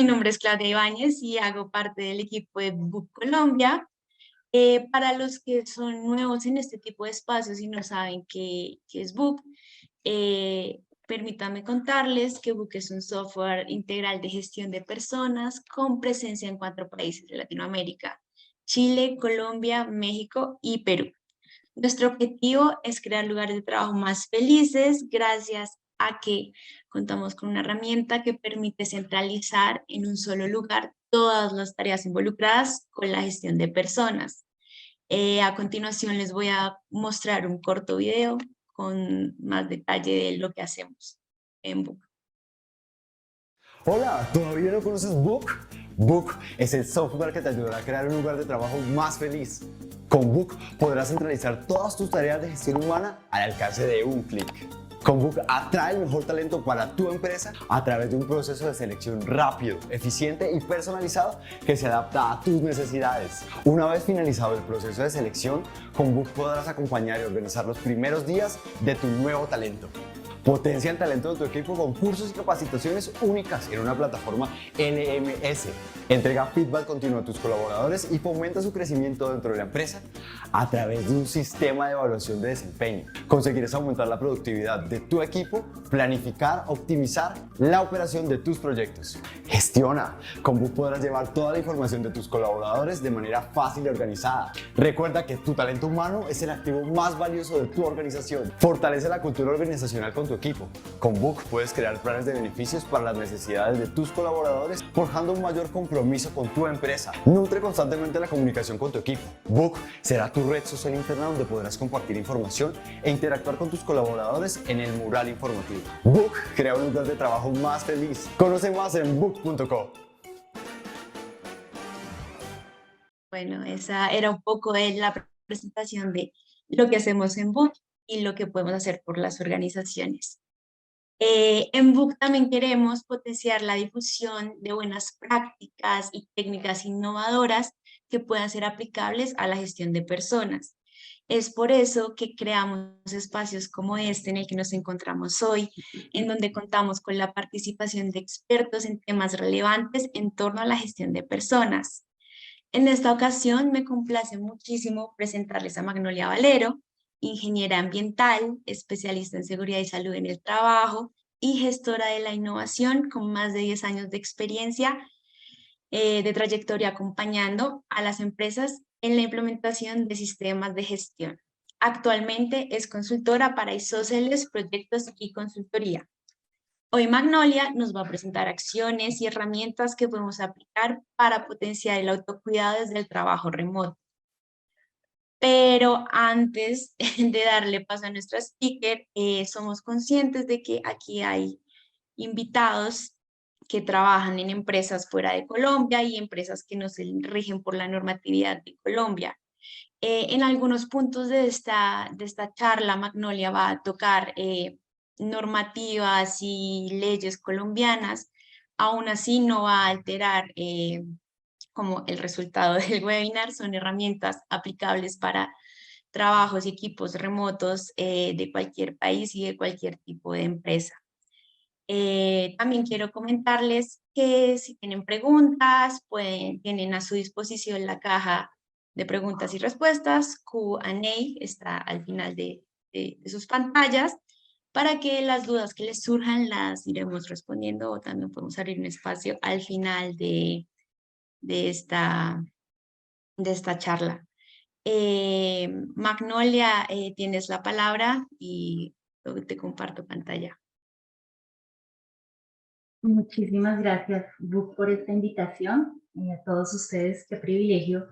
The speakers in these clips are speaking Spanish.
Mi nombre es Claudia Ibáñez y hago parte del equipo de Book Colombia. Para los que son nuevos en este tipo de espacios y no saben qué es Book, permítanme contarles que Book es un software integral de gestión de personas con presencia en 4 países de Latinoamérica: Chile, Colombia, México y Perú. Nuestro objetivo es crear lugares de trabajo más felices gracias a que contamos con una herramienta que permite centralizar en un solo lugar todas las tareas involucradas con la gestión de personas. A continuación les voy a mostrar un corto video con más detalle de lo que hacemos en Book. Hola, ¿todavía no conoces Book? Book es el software que te ayudará a crear un lugar de trabajo más feliz. Con Book podrás centralizar todas tus tareas de gestión humana al alcance de un clic. Con Book atrae el mejor talento para tu empresa a través de un proceso de selección rápido, eficiente y personalizado que se adapta a tus necesidades. Una vez finalizado el proceso de selección, con Book podrás acompañar y organizar los primeros días de tu nuevo talento. Potencia el talento de tu equipo con cursos y capacitaciones únicas en una plataforma LMS. Entrega feedback continuo a tus colaboradores y fomenta su crecimiento dentro de la empresa a través de un sistema de evaluación de desempeño. Conseguirás aumentar la productividad de tu equipo, planificar, optimizar la operación de tus proyectos. Gestiona. Con Book podrás llevar toda la información de tus colaboradores de manera fácil y organizada. Recuerda que tu talento humano es el activo más valioso de tu organización. Fortalece la cultura organizacional con tu equipo. Con Book puedes crear planes de beneficios para las necesidades de tus colaboradores, forjando un mayor compromiso con tu empresa. Nutre constantemente la comunicación con tu equipo. Book será tu red social interna donde podrás compartir información e interactuar con tus colaboradores en el mural informativo. Book crea un lugar de trabajo más feliz. Conoce más en book.co. Bueno, esa era un poco de la presentación de lo que hacemos en Book y lo que podemos hacer por las organizaciones. En Book también queremos potenciar la difusión de buenas prácticas y técnicas innovadoras que puedan ser aplicables a la gestión de personas. Es por eso que creamos espacios como este en el que nos encontramos hoy, en donde contamos con la participación de expertos en temas relevantes en torno a la gestión de personas. En esta ocasión me complace muchísimo presentarles a Magnolia Valero, ingeniera ambiental, especialista en seguridad y salud en el trabajo y gestora de la innovación con más de 10 años de experiencia de trayectoria acompañando a las empresas en la implementación de sistemas de gestión. Actualmente es consultora para isósceles, proyectos y consultoría. Hoy Magnolia nos va a presentar acciones y herramientas que podemos aplicar para potenciar el autocuidado desde el trabajo remoto. Pero antes de darle paso a nuestra speaker, somos conscientes de que aquí hay invitados que trabajan en empresas fuera de Colombia y empresas que no se rigen por la normatividad de Colombia. En algunos puntos de esta charla, Magnolia va a tocar normativas y leyes colombianas. Aún así no va a alterar como el resultado del webinar. Son herramientas aplicables para trabajos y equipos remotos de cualquier país y de cualquier tipo de empresa. También quiero comentarles que si tienen preguntas, tienen a su disposición la caja de preguntas y respuestas. Q&A está al final de sus pantallas para que las dudas que les surjan las iremos respondiendo, o también podemos abrir un espacio al final de esta charla. Magnolia, tienes la palabra y te comparto pantalla. Muchísimas gracias, Book, por esta invitación. A todos ustedes, qué privilegio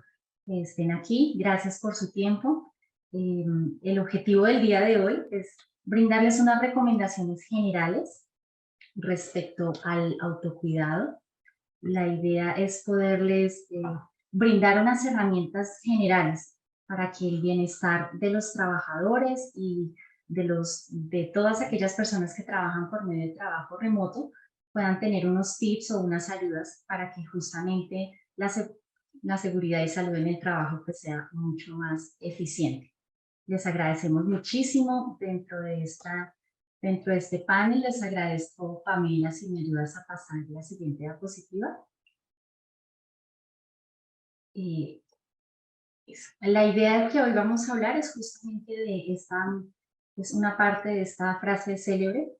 que estén aquí. Gracias por su tiempo. El objetivo del día de hoy es brindarles unas recomendaciones generales respecto al autocuidado. La idea es poderles brindar unas herramientas generales para que el bienestar de los trabajadores y de todas aquellas personas que trabajan por medio de trabajo remoto puedan tener unos tips o unas ayudas para que justamente la seguridad y salud en el trabajo pues sea mucho más eficiente. Les agradecemos muchísimo dentro de esta Dentro de este panel les agradezco, Pamela, si me ayudas a pasar la siguiente diapositiva. La idea que hoy vamos a hablar es justamente de es una parte de esta frase célebre: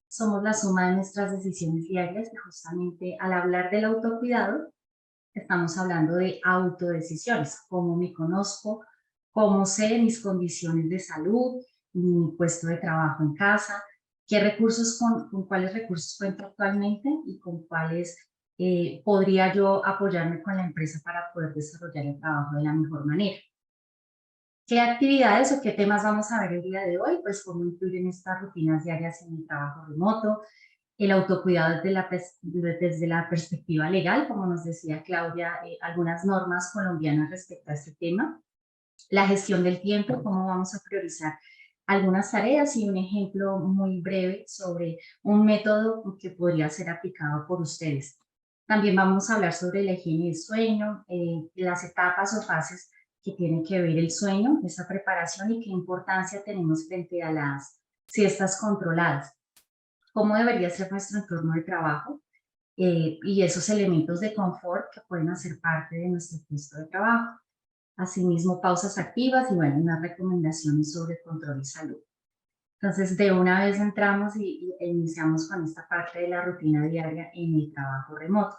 somos la suma de nuestras decisiones diarias, y justamente al hablar del autocuidado, estamos hablando de autodecisiones, cómo me conozco, cómo sé mis condiciones de salud, mi puesto de trabajo en casa, qué recursos, con cuáles recursos cuento actualmente y con cuáles podría yo apoyarme con la empresa para poder desarrollar el trabajo de la mejor manera. ¿Qué actividades o qué temas vamos a ver el día de hoy? Pues cómo incluir en estas rutinas diarias en el trabajo remoto, el autocuidado desde la perspectiva legal, como nos decía Claudia, algunas normas colombianas respecto a este tema, la gestión del tiempo, cómo vamos a priorizar algunas tareas y un ejemplo muy breve sobre un método que podría ser aplicado por ustedes. También vamos a hablar sobre la higiene del sueño, las etapas o fases que tienen que ver el sueño, esa preparación y qué importancia tenemos frente a las siestas controladas, cómo debería ser nuestro entorno de trabajo y esos elementos de confort que pueden hacer parte de nuestro puesto de trabajo. Asimismo, pausas activas y, bueno, unas recomendaciones sobre control y salud. Entonces, de una vez entramos e iniciamos con esta parte de la rutina diaria en el trabajo remoto.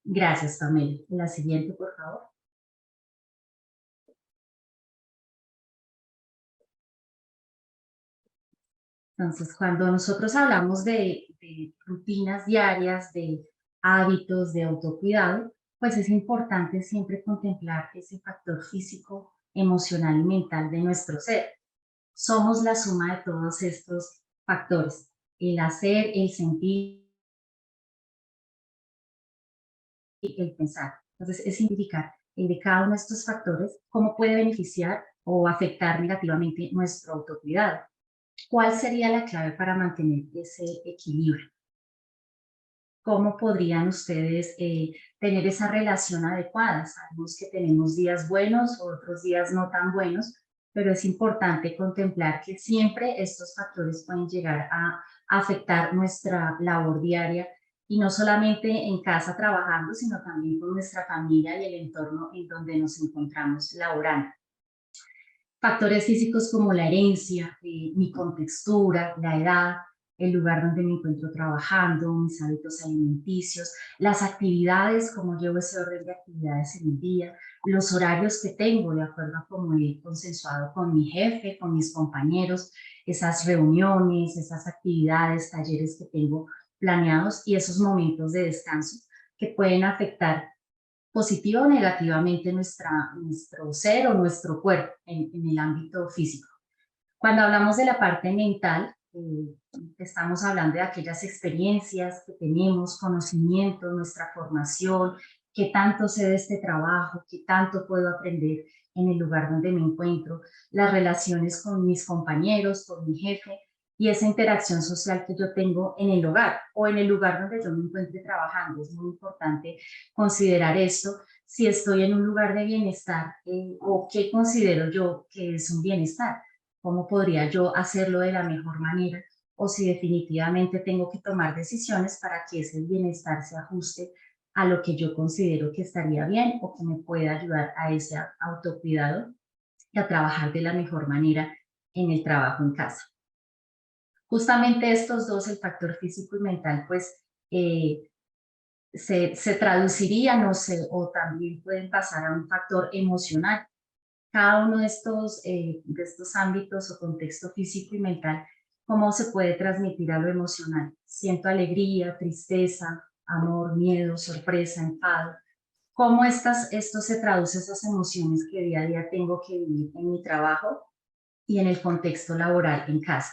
Gracias, Pamela. La siguiente, por favor. Entonces, cuando nosotros hablamos de rutinas diarias, de hábitos, de autocuidado, pues es importante siempre contemplar ese factor físico, emocional y mental de nuestro ser. Somos la suma de todos estos factores: el hacer, el sentir y el pensar. Entonces, es identificar de cada uno de estos factores cómo puede beneficiar o afectar negativamente nuestro autocuidado. ¿Cuál sería la clave para mantener ese equilibrio? ¿Cómo podrían ustedes tener esa relación adecuada? Sabemos que tenemos días buenos, otros días no tan buenos, pero es importante contemplar que siempre estos factores pueden llegar a afectar nuestra labor diaria, y no solamente en casa trabajando, sino también con nuestra familia y el entorno en donde nos encontramos laborando. Factores físicos como la herencia, mi contextura, la edad, el lugar donde me encuentro trabajando, mis hábitos alimenticios, las actividades, cómo llevo ese orden de actividades en el día, los horarios que tengo de acuerdo a cómo he consensuado con mi jefe, con mis compañeros, esas reuniones, esas actividades, talleres que tengo planeados y esos momentos de descanso que pueden afectar positiva o negativamente nuestro ser o nuestro cuerpo en el ámbito físico. Cuando hablamos de la parte mental, estamos hablando de aquellas experiencias que tenemos, conocimiento, nuestra formación, qué tanto sé de este trabajo, qué tanto puedo aprender en el lugar donde me encuentro, las relaciones con mis compañeros, con mi jefe y esa interacción social que yo tengo en el hogar o en el lugar donde yo me encuentre trabajando. Es muy importante considerar esto, si estoy en un lugar de bienestar o qué considero yo que es un bienestar, cómo podría yo hacerlo de la mejor manera, o si definitivamente tengo que tomar decisiones para que ese bienestar se ajuste a lo que yo considero que estaría bien o que me pueda ayudar a ese autocuidado y a trabajar de la mejor manera en el trabajo en casa. Justamente estos dos, el factor físico y mental, pues se traducirían o también pueden pasar a un factor emocional. Cada uno de estos ámbitos o contexto físico y mental, ¿cómo se puede transmitir a lo emocional? Siento alegría, tristeza, amor, miedo, sorpresa, enfado. ¿Cómo esto se traduce, esas emociones que día a día tengo que vivir en mi trabajo y en el contexto laboral en casa?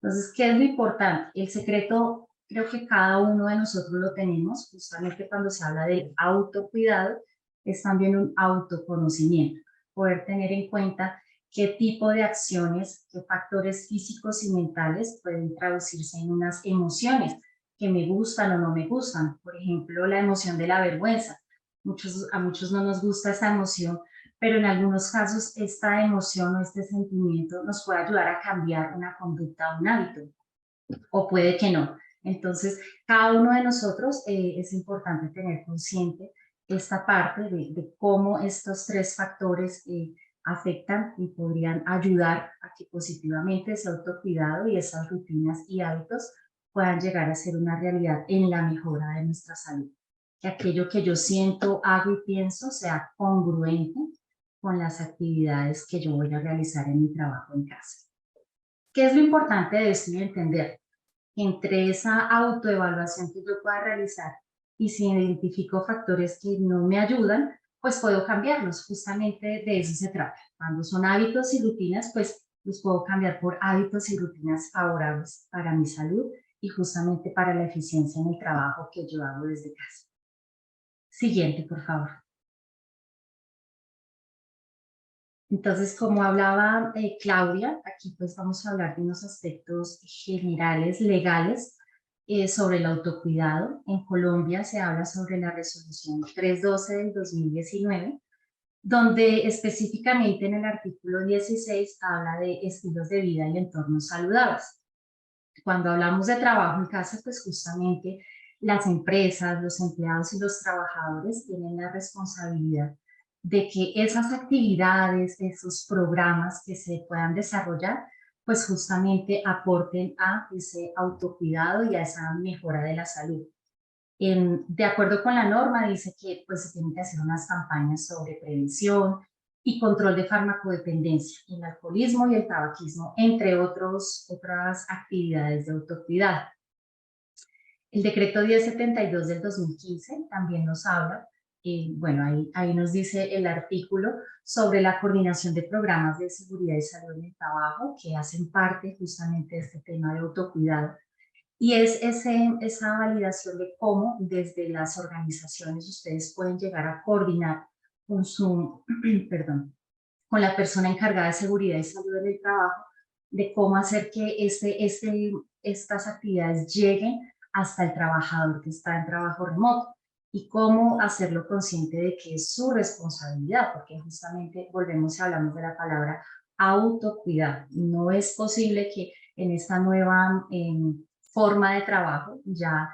Entonces, ¿qué es lo importante? El secreto, creo que cada uno de nosotros lo tenemos, justamente cuando se habla del autocuidado, es también un autoconocimiento, poder tener en cuenta qué tipo de acciones, qué factores físicos y mentales pueden traducirse en unas emociones que me gustan o no me gustan. Por ejemplo, la emoción de la vergüenza. A muchos no nos gusta esa emoción, pero en algunos casos esta emoción o este sentimiento nos puede ayudar a cambiar una conducta o un hábito. o puede que no. Entonces, cada uno de nosotros es importante tener consciente esta parte de cómo estos tres factores afectan y podrían ayudar a que positivamente ese autocuidado y esas rutinas y hábitos puedan llegar a ser una realidad en la mejora de nuestra salud. Que aquello que yo siento, hago y pienso sea congruente con las actividades que yo voy a realizar en mi trabajo en casa. ¿Qué es lo importante de esto y entender? Entre esa autoevaluación que yo pueda realizar y si identifico factores que no me ayudan, pues puedo cambiarlos. Justamente de eso se trata. Cuando son hábitos y rutinas, pues los puedo cambiar por hábitos y rutinas favorables para mi salud y justamente para la eficiencia en el trabajo que yo hago desde casa. Siguiente, por favor. Entonces, como hablaba Claudia, aquí pues vamos a hablar de unos aspectos generales, legales, sobre el autocuidado. En Colombia se habla sobre la resolución 312 del 2019, donde específicamente en el artículo 16 habla de estilos de vida y entornos saludables. Cuando hablamos de trabajo en casa, pues justamente las empresas, los empleados y los trabajadores tienen la responsabilidad de que esas actividades, esos programas que se puedan desarrollar, pues justamente aporten a ese autocuidado y a esa mejora de la salud. De acuerdo con la norma, dice que pues, se tienen que hacer unas campañas sobre prevención y control de farmacodependencia, el alcoholismo y el tabaquismo, entre otras actividades de autocuidado. El decreto 1072 del 2015 también nos habla, bueno, ahí nos dice el artículo sobre la coordinación de programas de seguridad y salud en el trabajo que hacen parte justamente de este tema de autocuidado. Y es esa validación de cómo desde las organizaciones ustedes pueden llegar a coordinar con su, perdón, con la persona encargada de seguridad y salud en el trabajo, de cómo hacer que estas actividades lleguen hasta el trabajador que está en trabajo remoto y cómo hacerlo consciente de que es su responsabilidad, porque justamente volvemos y hablamos de la palabra autocuidado. No es posible que en esta nueva forma de trabajo ya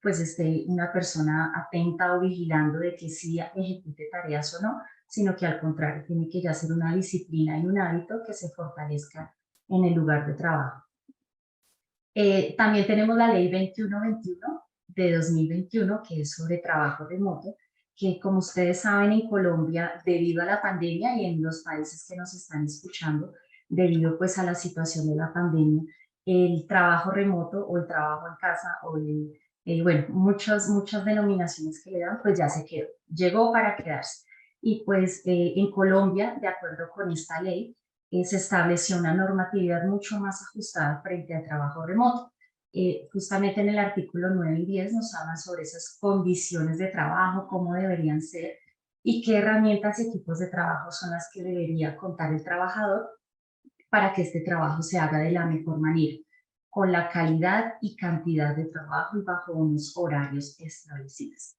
pues esté una persona atenta o vigilando de que sí ejecute tareas o no, sino que al contrario tiene que ya ser una disciplina y un hábito que se fortalezca en el lugar de trabajo. También tenemos la ley 2121 de 2021, que es sobre trabajo remoto, que como ustedes saben en Colombia, debido a la pandemia y en los países que nos están escuchando, debido pues a la situación de la pandemia, el trabajo remoto o el trabajo en casa o bueno, muchas denominaciones que le dan, pues ya se quedó, llegó para quedarse. Y pues en Colombia, de acuerdo con esta ley, se estableció una normatividad mucho más ajustada frente al trabajo remoto. Justamente en el artículo 9 y 10 nos hablan sobre esas condiciones de trabajo, cómo deberían ser y qué herramientas y equipos de trabajo son las que debería contar el trabajador para que este trabajo se haga de la mejor manera, con la calidad y cantidad de trabajo y bajo unos horarios establecidos.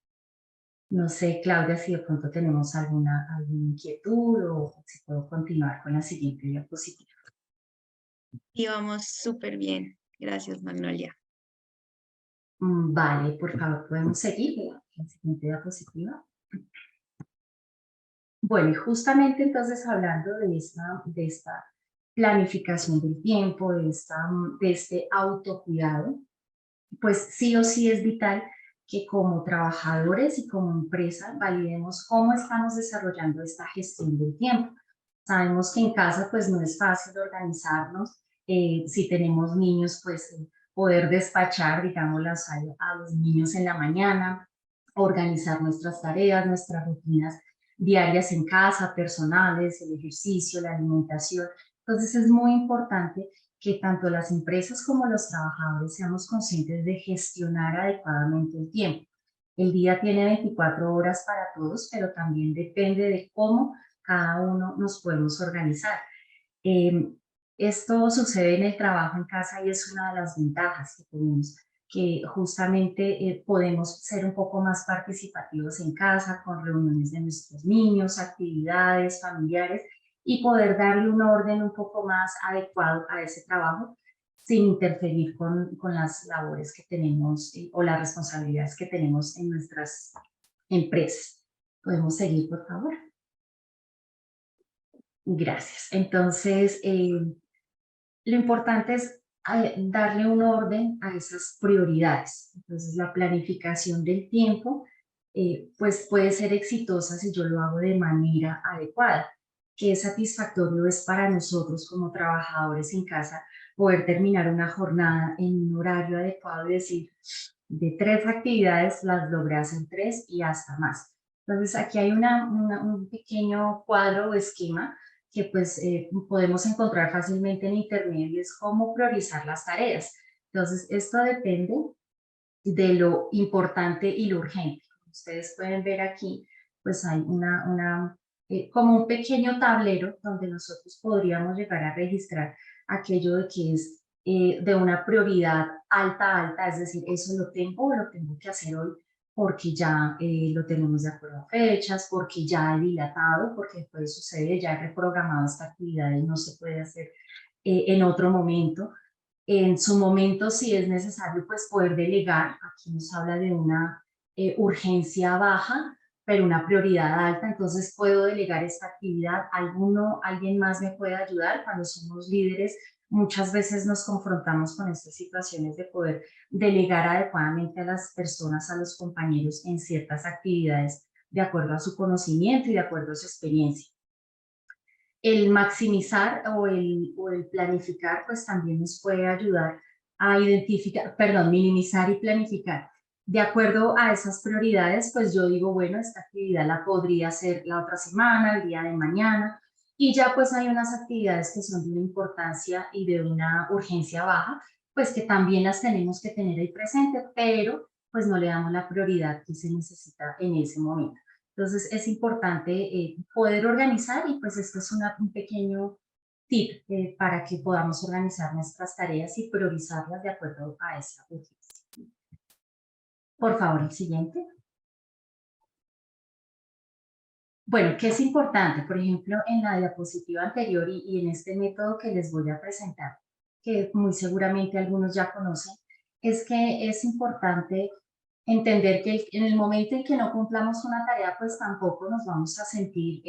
No sé, Claudia, si de pronto tenemos alguna inquietud o si puedo continuar con la siguiente diapositiva. Y vamos súper bien. Gracias, Magnolia. Vale, por favor, podemos seguir la siguiente diapositiva. Bueno, y justamente entonces hablando de esta planificación del tiempo, de este autocuidado, pues sí o sí es vital que como trabajadores y como empresa validemos cómo estamos desarrollando esta gestión del tiempo. Sabemos que en casa pues no es fácil organizarnos, si tenemos niños pues poder despachar, digamos, a los niños en la mañana, organizar nuestras tareas, nuestras rutinas diarias en casa, personales, el ejercicio, la alimentación. Entonces es muy importante que tanto las empresas como los trabajadores seamos conscientes de gestionar adecuadamente el tiempo. El día tiene 24 horas para todos, pero también depende de cómo cada uno nos podemos organizar. Eh, Esto sucede en el trabajo en casa y es una de las ventajas que tenemos, que justamente podemos ser un poco más participativos en casa, con reuniones de nuestros niños, actividades familiares, y poder darle un orden un poco más adecuado a ese trabajo sin interferir con las labores que tenemos o las responsabilidades que tenemos en nuestras empresas. ¿Podemos seguir, por favor? Gracias. Entonces, lo importante es darle un orden a esas prioridades. Entonces, la planificación del tiempo pues puede ser exitosa si yo lo hago de manera adecuada. Qué satisfactorio es para nosotros como trabajadores en casa poder terminar una jornada en un horario adecuado y decir, de 3 actividades las logré hacer 3 y hasta más. Entonces, aquí hay un pequeño cuadro o esquema que pues podemos encontrar fácilmente en internet y es cómo priorizar las tareas. Entonces, esto depende de lo importante y lo urgente. Como ustedes pueden ver aquí, pues hay como un pequeño tablero donde nosotros podríamos llegar a registrar aquello de que es de una prioridad alta, es decir, eso lo tengo o lo tengo que hacer hoy porque ya lo tenemos de acuerdo a fechas, porque ya he dilatado, porque puede suceder, ya he reprogramado esta actividad y no se puede hacer en otro momento. En su momento, si es necesario, pues poder delegar. Aquí nos habla de una urgencia baja, pero una prioridad alta. Entonces, puedo delegar esta actividad. Alguien más me puede ayudar. Cuando somos líderes, muchas veces nos confrontamos con estas situaciones de poder delegar adecuadamente a las personas, a los compañeros en ciertas actividades, de acuerdo a su conocimiento y de acuerdo a su experiencia. El maximizar o el planificar, pues también nos puede ayudar a identificar, perdón, minimizar y planificar. De acuerdo a esas prioridades, pues yo digo, bueno, esta actividad la podría hacer la otra semana, el día de mañana, y ya pues hay unas actividades que son de una importancia y de una urgencia baja, pues que también las tenemos que tener ahí presente, pero pues no le damos la prioridad que se necesita en ese momento. Entonces es importante poder organizar y pues esto es un pequeño tip para que podamos organizar nuestras tareas y priorizarlas de acuerdo a esa urgencia. Por favor, el siguiente. Bueno, ¿qué es importante? Por ejemplo, en la diapositiva anterior y en este método que les voy a presentar, que muy seguramente algunos ya conocen, es que es importante entender que en el momento en que no cumplamos una tarea, pues tampoco nos vamos a sentir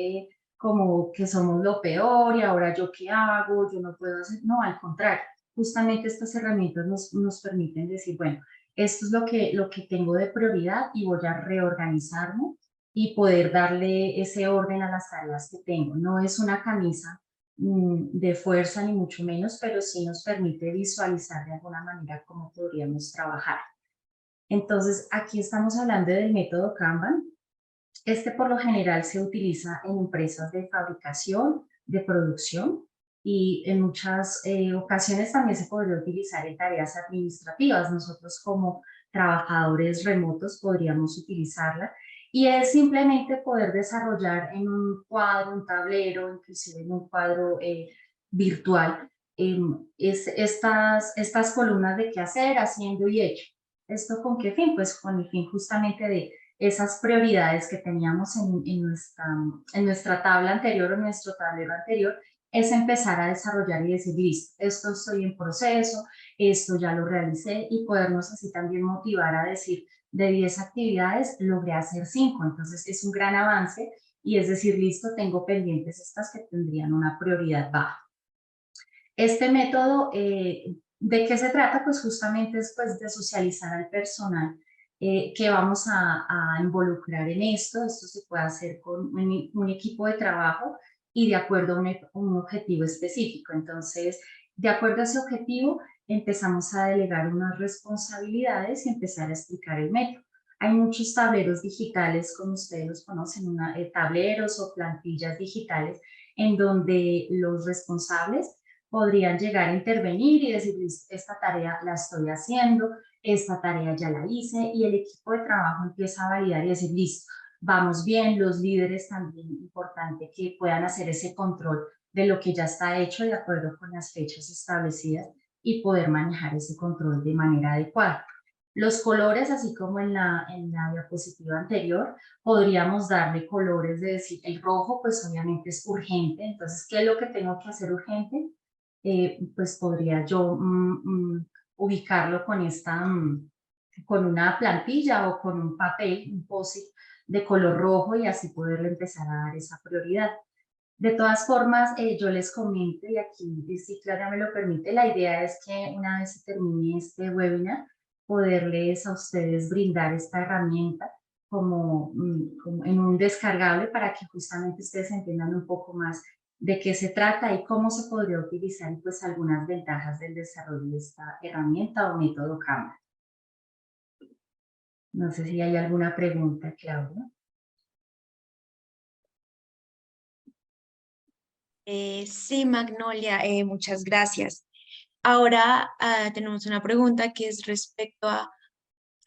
como que somos lo peor y ahora yo qué hago, yo no puedo hacer, no, al contrario, justamente estas herramientas nos permiten decir, bueno, esto es lo que tengo de prioridad y voy a reorganizarme y poder darle ese orden a las tareas que tengo. No es una camisa de fuerza ni mucho menos, pero sí nos permite visualizar de alguna manera cómo podríamos trabajar. Entonces, aquí estamos hablando del método Kanban. Este por lo general se utiliza en empresas de fabricación, de producción y en muchas ocasiones también se podría utilizar en tareas administrativas. Nosotros como trabajadores remotos podríamos utilizarla y es simplemente poder desarrollar en un cuadro, un tablero, inclusive en un cuadro virtual, estas columnas de qué hacer, haciendo y hecho. ¿Esto con qué fin? Pues con el fin justamente de esas prioridades que teníamos en nuestra tabla anterior o en nuestro tablero anterior, es empezar a desarrollar y decir, listo, esto estoy en proceso, esto ya lo realicé y podernos así también motivar a decir, de 10 actividades logré hacer 5, entonces es un gran avance y es decir, listo, tengo pendientes estas que tendrían una prioridad baja. Este método, ¿de qué se trata? Pues justamente es pues, de socializar al personal que vamos a involucrar en esto. Esto se puede hacer con un equipo de trabajo y de acuerdo a un objetivo específico. Entonces, de acuerdo a ese objetivo, empezamos a delegar unas responsabilidades y empezar a explicar el método. Hay muchos tableros digitales, como ustedes los conocen, tableros o plantillas digitales, en donde los responsables podrían llegar a intervenir y decir, esta tarea la estoy haciendo, esta tarea ya la hice, y el equipo de trabajo empieza a validar y decir, listo, vamos bien, los líderes también, importante que puedan hacer ese control de lo que ya está hecho de acuerdo con las fechas establecidas y poder manejar ese control de manera adecuada. Los colores, así como en la diapositiva anterior, podríamos darle colores de decir, el rojo pues obviamente es urgente, entonces, ¿qué es lo que tengo que hacer urgente? pues podría yo ubicarlo con con una plantilla o con un papel, un post-it de color rojo y así poderle empezar a dar esa prioridad. De todas formas, yo les comento, y aquí si Clara me lo permite, la idea es que una vez se termine este webinar, poderles a ustedes brindar esta herramienta como en un descargable para que justamente ustedes entiendan un poco más de qué se trata y cómo se podría utilizar y pues algunas ventajas del desarrollo de esta herramienta o método Canva. No sé si hay alguna pregunta, Claudia. Sí, Magnolia, muchas gracias. Ahora tenemos una pregunta que es respecto a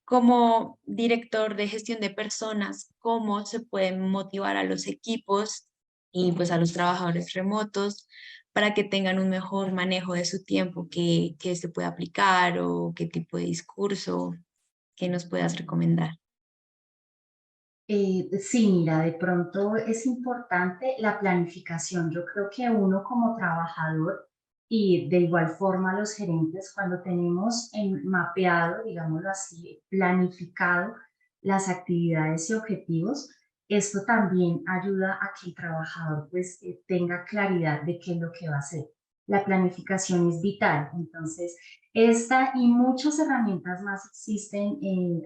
como director de gestión de personas, cómo se pueden motivar a los equipos y pues a los trabajadores remotos para que tengan un mejor manejo de su tiempo que se pueda aplicar o qué tipo de discurso que nos puedas recomendar. Sí, mira, de pronto es importante la planificación. Yo creo que uno como trabajador y de igual forma los gerentes, cuando tenemos mapeado, digámoslo así, planificado las actividades y objetivos, esto también ayuda a que el trabajador pues tenga claridad de qué es lo que va a hacer. La planificación es vital. Entonces, esta y muchas herramientas más existen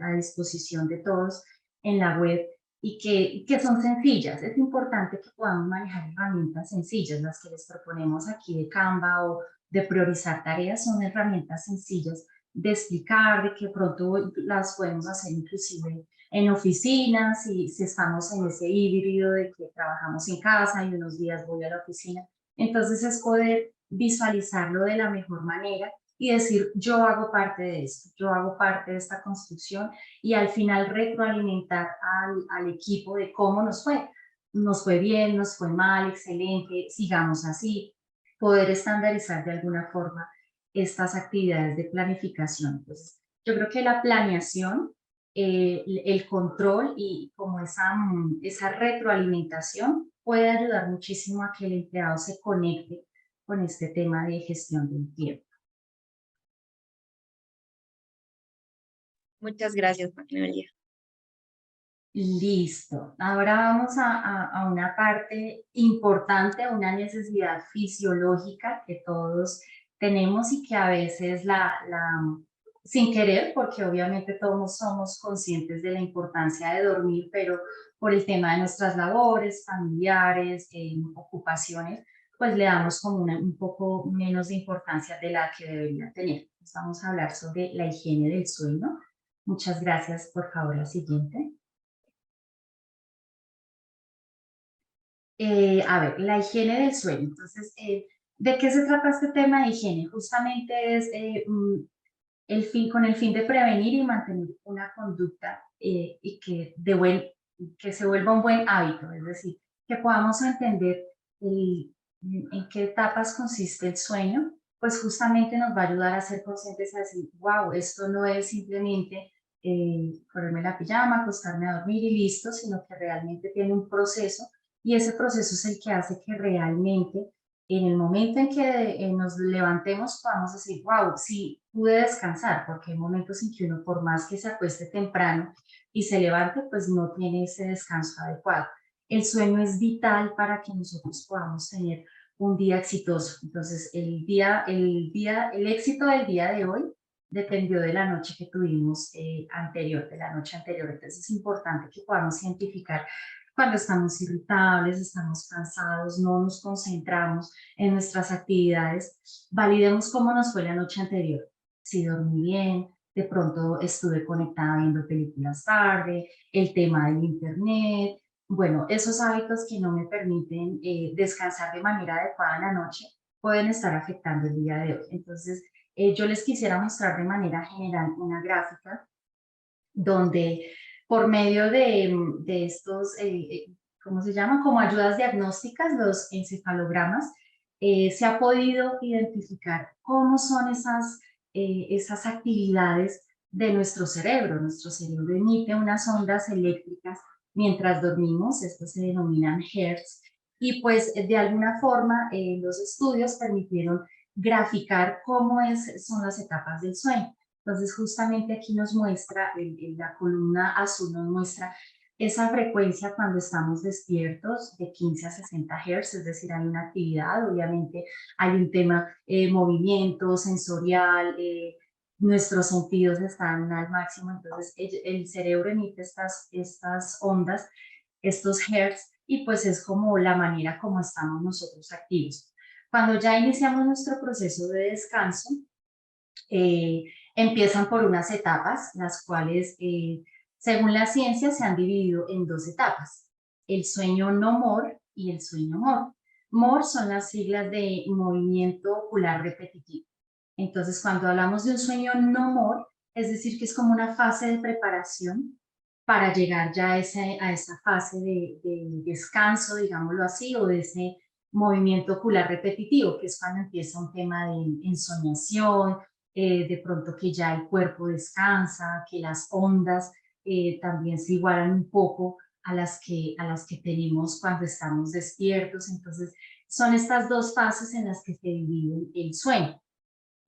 a disposición de todos en la web y que son sencillas. Es importante que podamos manejar herramientas sencillas. Las que les proponemos aquí de Canva o de priorizar tareas son herramientas sencillas de explicar, de que pronto las podemos hacer inclusive en oficinas, si estamos en ese híbrido de que trabajamos en casa y unos días voy a la oficina. Entonces es poder visualizarlo de la mejor manera y decir, yo hago parte de esto, yo hago parte de esta construcción y al final retroalimentar al equipo de cómo nos fue. Nos fue bien, nos fue mal, excelente, sigamos así. Poder estandarizar de alguna forma estas actividades de planificación. Entonces, yo creo que la planeación, el control y como esa retroalimentación puede ayudar muchísimo a que el empleado se conecte con este tema de gestión del tiempo. Muchas gracias, Magnolia. Listo. Ahora vamos a una parte importante, una necesidad fisiológica que todos tenemos y que a veces sin querer, porque obviamente todos somos conscientes de la importancia de dormir, pero por el tema de nuestras labores, familiares, ocupaciones, pues le damos como un poco menos de importancia de la que debería tener. Vamos a hablar sobre la higiene del sueño. Muchas gracias. Por favor, la siguiente. A ver, la higiene del sueño. Entonces, ¿de qué se trata este tema de higiene? Justamente es con el fin de prevenir y mantener una conducta y que se vuelva un buen hábito, es decir, que podamos entender en qué etapas consiste el sueño, pues justamente nos va a ayudar a ser conscientes a decir, wow, esto no es simplemente ponerme la pijama, acostarme a dormir y listo, sino que realmente tiene un proceso y ese proceso es el que hace que realmente en el momento en que nos levantemos podamos decir, wow, sí, pude descansar, porque hay momentos en que uno, por más que se acueste temprano y se levante, pues no tiene ese descanso adecuado. El sueño es vital para que nosotros podamos tener un día exitoso. Entonces, el éxito del día de hoy dependió de la noche que tuvimos anterior, de la noche anterior. Entonces, es importante que podamos identificar cuando estamos irritables, estamos cansados, no nos concentramos en nuestras actividades, validemos cómo nos fue la noche anterior. Si dormí bien, de pronto estuve conectada viendo películas tarde, el tema del internet, bueno, esos hábitos que no me permiten descansar de manera adecuada en la noche pueden estar afectando el día de hoy. Entonces, yo les quisiera mostrar de manera general una gráfica donde por medio de estos, ¿cómo se llama? Como ayudas diagnósticas, los encefalogramas, se ha podido identificar cómo son esas actividades de nuestro cerebro. Nuestro cerebro emite unas ondas eléctricas mientras dormimos, estos se denominan hertz, y pues de alguna forma los estudios permitieron graficar cómo son las etapas del sueño. Entonces, justamente aquí nos muestra, la columna azul nos muestra esa frecuencia cuando estamos despiertos de 15 a 60 Hz, es decir, hay una actividad, obviamente hay un tema movimiento, sensorial, nuestros sentidos están al máximo, entonces el cerebro emite estas ondas, estos hertz, y pues es como la manera como estamos nosotros activos. Cuando ya iniciamos nuestro proceso de descanso, empiezan por unas etapas, las cuales, según la ciencia, se han dividido en dos etapas: el sueño no MOR y el sueño MOR. MOR son las siglas de movimiento ocular repetitivo. Entonces, cuando hablamos de un sueño no MOR, es decir, que es como una fase de preparación para llegar ya a esa fase de descanso, digámoslo así, o de ese movimiento ocular repetitivo, que es cuando empieza un tema de ensoñación, de pronto que ya el cuerpo descansa, que las ondas también se igualan un poco a las que tenemos cuando estamos despiertos. Entonces, son estas dos fases en las que se divide el sueño.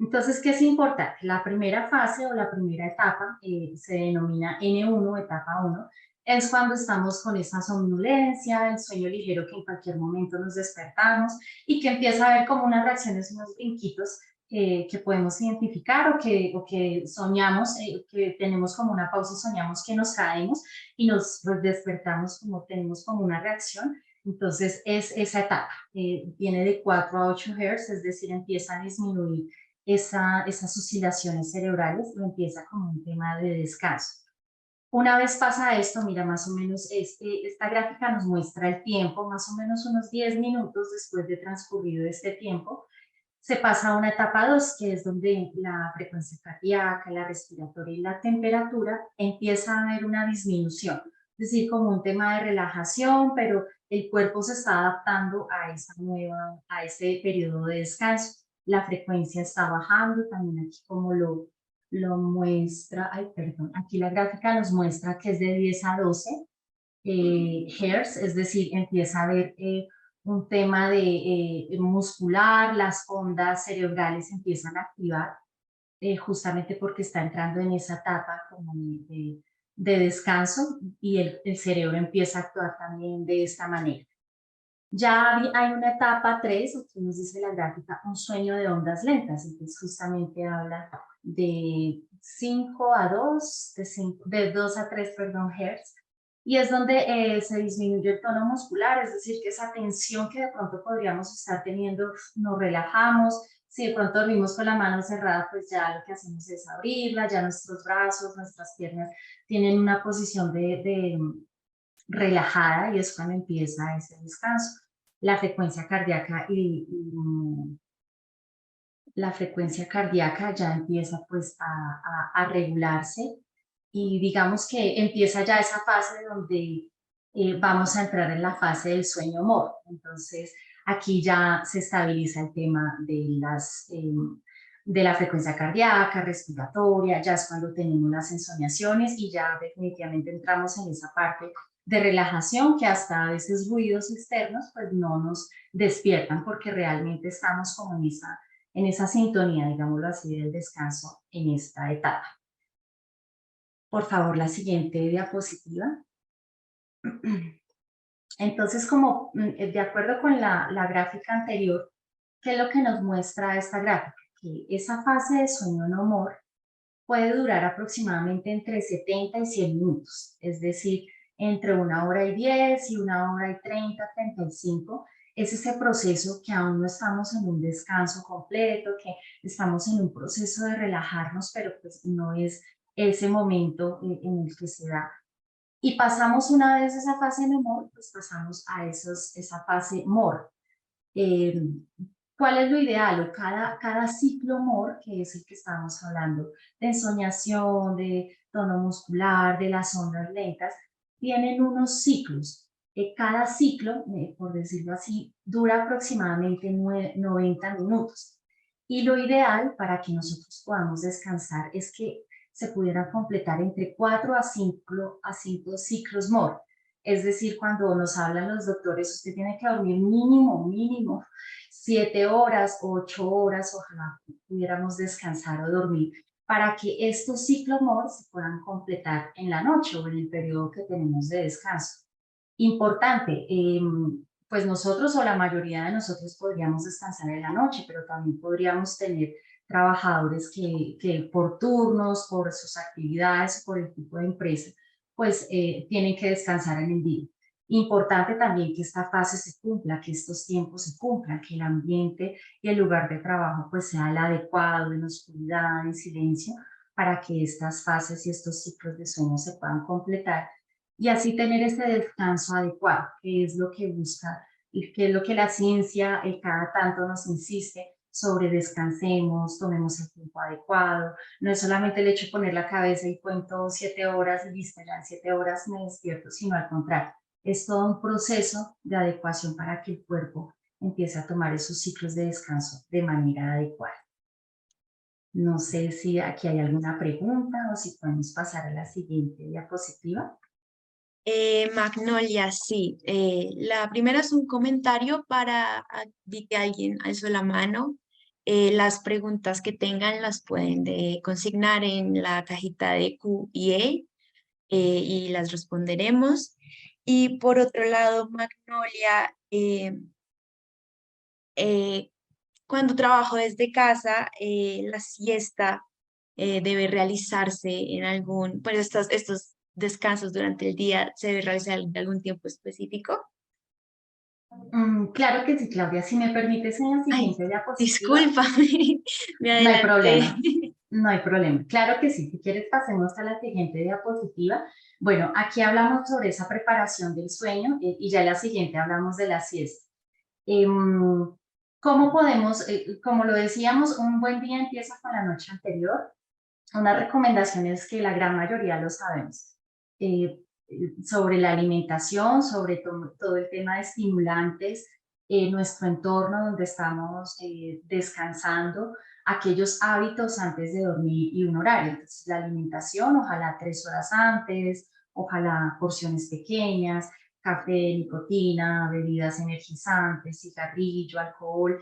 Entonces, ¿qué es importante? La primera fase o la primera etapa se denomina N1, etapa 1, es cuando estamos con esa somnolencia, el sueño ligero, que en cualquier momento nos despertamos y que empieza a haber como unas reacciones, unos brinquitos que podemos identificar, o que soñamos, que tenemos como una pausa y soñamos que nos caemos y nos pues, despertamos, como tenemos como una reacción. Entonces, es esa etapa, viene de 4 a 8 Hz, es decir, empieza a disminuir esas oscilaciones cerebrales, y empieza como un tema de descanso. Una vez pasa esto, mira, más o menos esta gráfica nos muestra el tiempo, más o menos unos 10 minutos después de transcurrido este tiempo, se pasa a una etapa 2, que es donde la frecuencia cardíaca, la respiratoria y la temperatura empieza a haber una disminución, es decir, como un tema de relajación, pero el cuerpo se está adaptando a ese periodo de descanso. La frecuencia está bajando, también aquí como lo muestra, ay, perdón, aquí la gráfica nos muestra que es de 10 a 12 Hz, es decir, empieza a haber un tema de muscular, las ondas cerebrales empiezan a activar, justamente porque está entrando en esa etapa como de descanso, y el cerebro empieza a actuar también de esta manera. Ya hay una etapa 3, o que nos dice la gráfica, un sueño de ondas lentas, entonces justamente habla de 5 a 2, de 2 a 3, perdón, Hz, y es donde se disminuye el tono muscular, es decir, que esa tensión que de pronto podríamos estar teniendo, nos relajamos. Si de pronto dormimos con la mano cerrada, pues ya lo que hacemos es abrirla, ya nuestros brazos, nuestras piernas tienen una posición de relajada, y es cuando empieza ese descanso. La frecuencia cardíaca la frecuencia cardíaca ya empieza pues a regularse, y digamos que empieza ya esa fase donde vamos a entrar en la fase del sueño MOR. Entonces aquí ya se estabiliza el tema de la frecuencia cardíaca, respiratoria, ya es cuando tenemos las ensoñaciones, y ya definitivamente entramos en esa parte de relajación, que hasta a veces ruidos externos pues no nos despiertan, porque realmente estamos como en esa sintonía, digámoslo así, del descanso en esta etapa. Por favor, la siguiente diapositiva. Entonces, como de acuerdo con la gráfica anterior, ¿qué es lo que nos muestra esta gráfica? Que esa fase de sueño no MOR puede durar aproximadamente entre 70 y 100 minutos, es decir, entre 1 hora y 10 y 1 hora y 30, 35. Es ese proceso que aún no estamos en un descanso completo, que estamos en un proceso de relajarnos, pero pues no es ese momento en el que se da. Y pasamos, una vez esa fase de MOR, pues pasamos a esa fase MOR. Eh, ¿Cuál es lo ideal? O cada ciclo MOR, que es el que estamos hablando, de ensoñación, de tono muscular, de las ondas lentas, tienen unos ciclos. Cada ciclo, por decirlo así, dura aproximadamente 90 minutos. Y lo ideal para que nosotros podamos descansar es que se pudieran completar entre 4 a 5 ciclos MOR. Es decir, cuando nos hablan los doctores, usted tiene que dormir mínimo 7 horas, 8 horas, ojalá pudiéramos descansar o dormir, para que estos ciclos MOR se puedan completar en la noche o en el periodo que tenemos de descanso. Importante, pues nosotros o la mayoría de nosotros podríamos descansar en la noche, pero también podríamos tener trabajadores que por turnos, por sus actividades, por el tipo de empresa, pues tienen que descansar en el día. Importante también que esta fase se cumpla, que estos tiempos se cumplan, que el ambiente y el lugar de trabajo pues sea el adecuado, en oscuridad, en silencio, para que estas fases y estos ciclos de sueño se puedan completar y así tener ese descanso adecuado, que es lo que busca y que es lo que la ciencia cada tanto nos insiste sobre descansemos, tomemos el tiempo adecuado. No es solamente el hecho de poner la cabeza y cuento 7 horas y listo, ya en 7 horas me despierto, sino al contrario, es todo un proceso de adecuación para que el cuerpo empiece a tomar esos ciclos de descanso de manera adecuada. No sé si aquí hay alguna pregunta o si podemos pasar a la siguiente diapositiva. Magnolia, sí. La primera es un comentario para, vi que alguien alzó la mano. Las preguntas que tengan las pueden consignar en la cajita de Q&A y las responderemos. Y por otro lado, Magnolia, cuando trabajo desde casa, la siesta debe realizarse en algún, pues estos descansos durante el día se debe realizar en algún tiempo específico. Claro que sí, Claudia. Si me permites en la Ay, siguiente diapositiva, discúlpame, me no hay adelanté. problema. No hay problema. Claro que sí. Si quieres, pasemos a la siguiente diapositiva. Bueno, aquí hablamos sobre esa preparación del sueño y ya en la siguiente hablamos de la siesta. ¿Cómo podemos, como lo decíamos, un buen día empieza con la noche anterior? Una recomendación es que la gran mayoría lo sabemos. eh, Sobre la alimentación, sobre todo el tema de estimulantes, nuestro entorno donde estamos descansando, aquellos hábitos antes de dormir y un horario. Entonces, la alimentación, ojalá 3 horas antes, ojalá porciones pequeñas, café, nicotina, bebidas energizantes, cigarrillo, alcohol,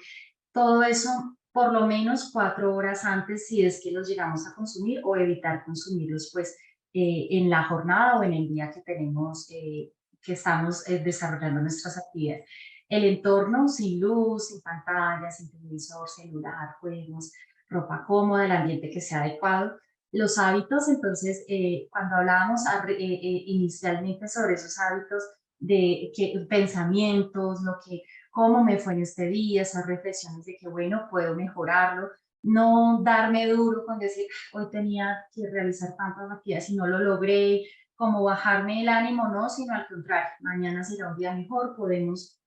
todo eso por lo menos 4 horas antes si es que los llegamos a consumir o evitar consumirlos pues en la jornada o en el día que tenemos, que estamos desarrollando nuestras actividades. El entorno sin luz, sin pantallas, sin televisor, celular, juegos, ropa cómoda, el ambiente que sea adecuado. Los hábitos, entonces, cuando hablábamos inicialmente sobre esos hábitos de pensamientos, lo que cómo me fue en este día, esas reflexiones de que, bueno, puedo mejorarlo, no darme duro con decir, hoy tenía que realizar tantas actividades y no lo logré, como bajarme el ánimo, no, sino al contrario, mañana será un día mejor, podemos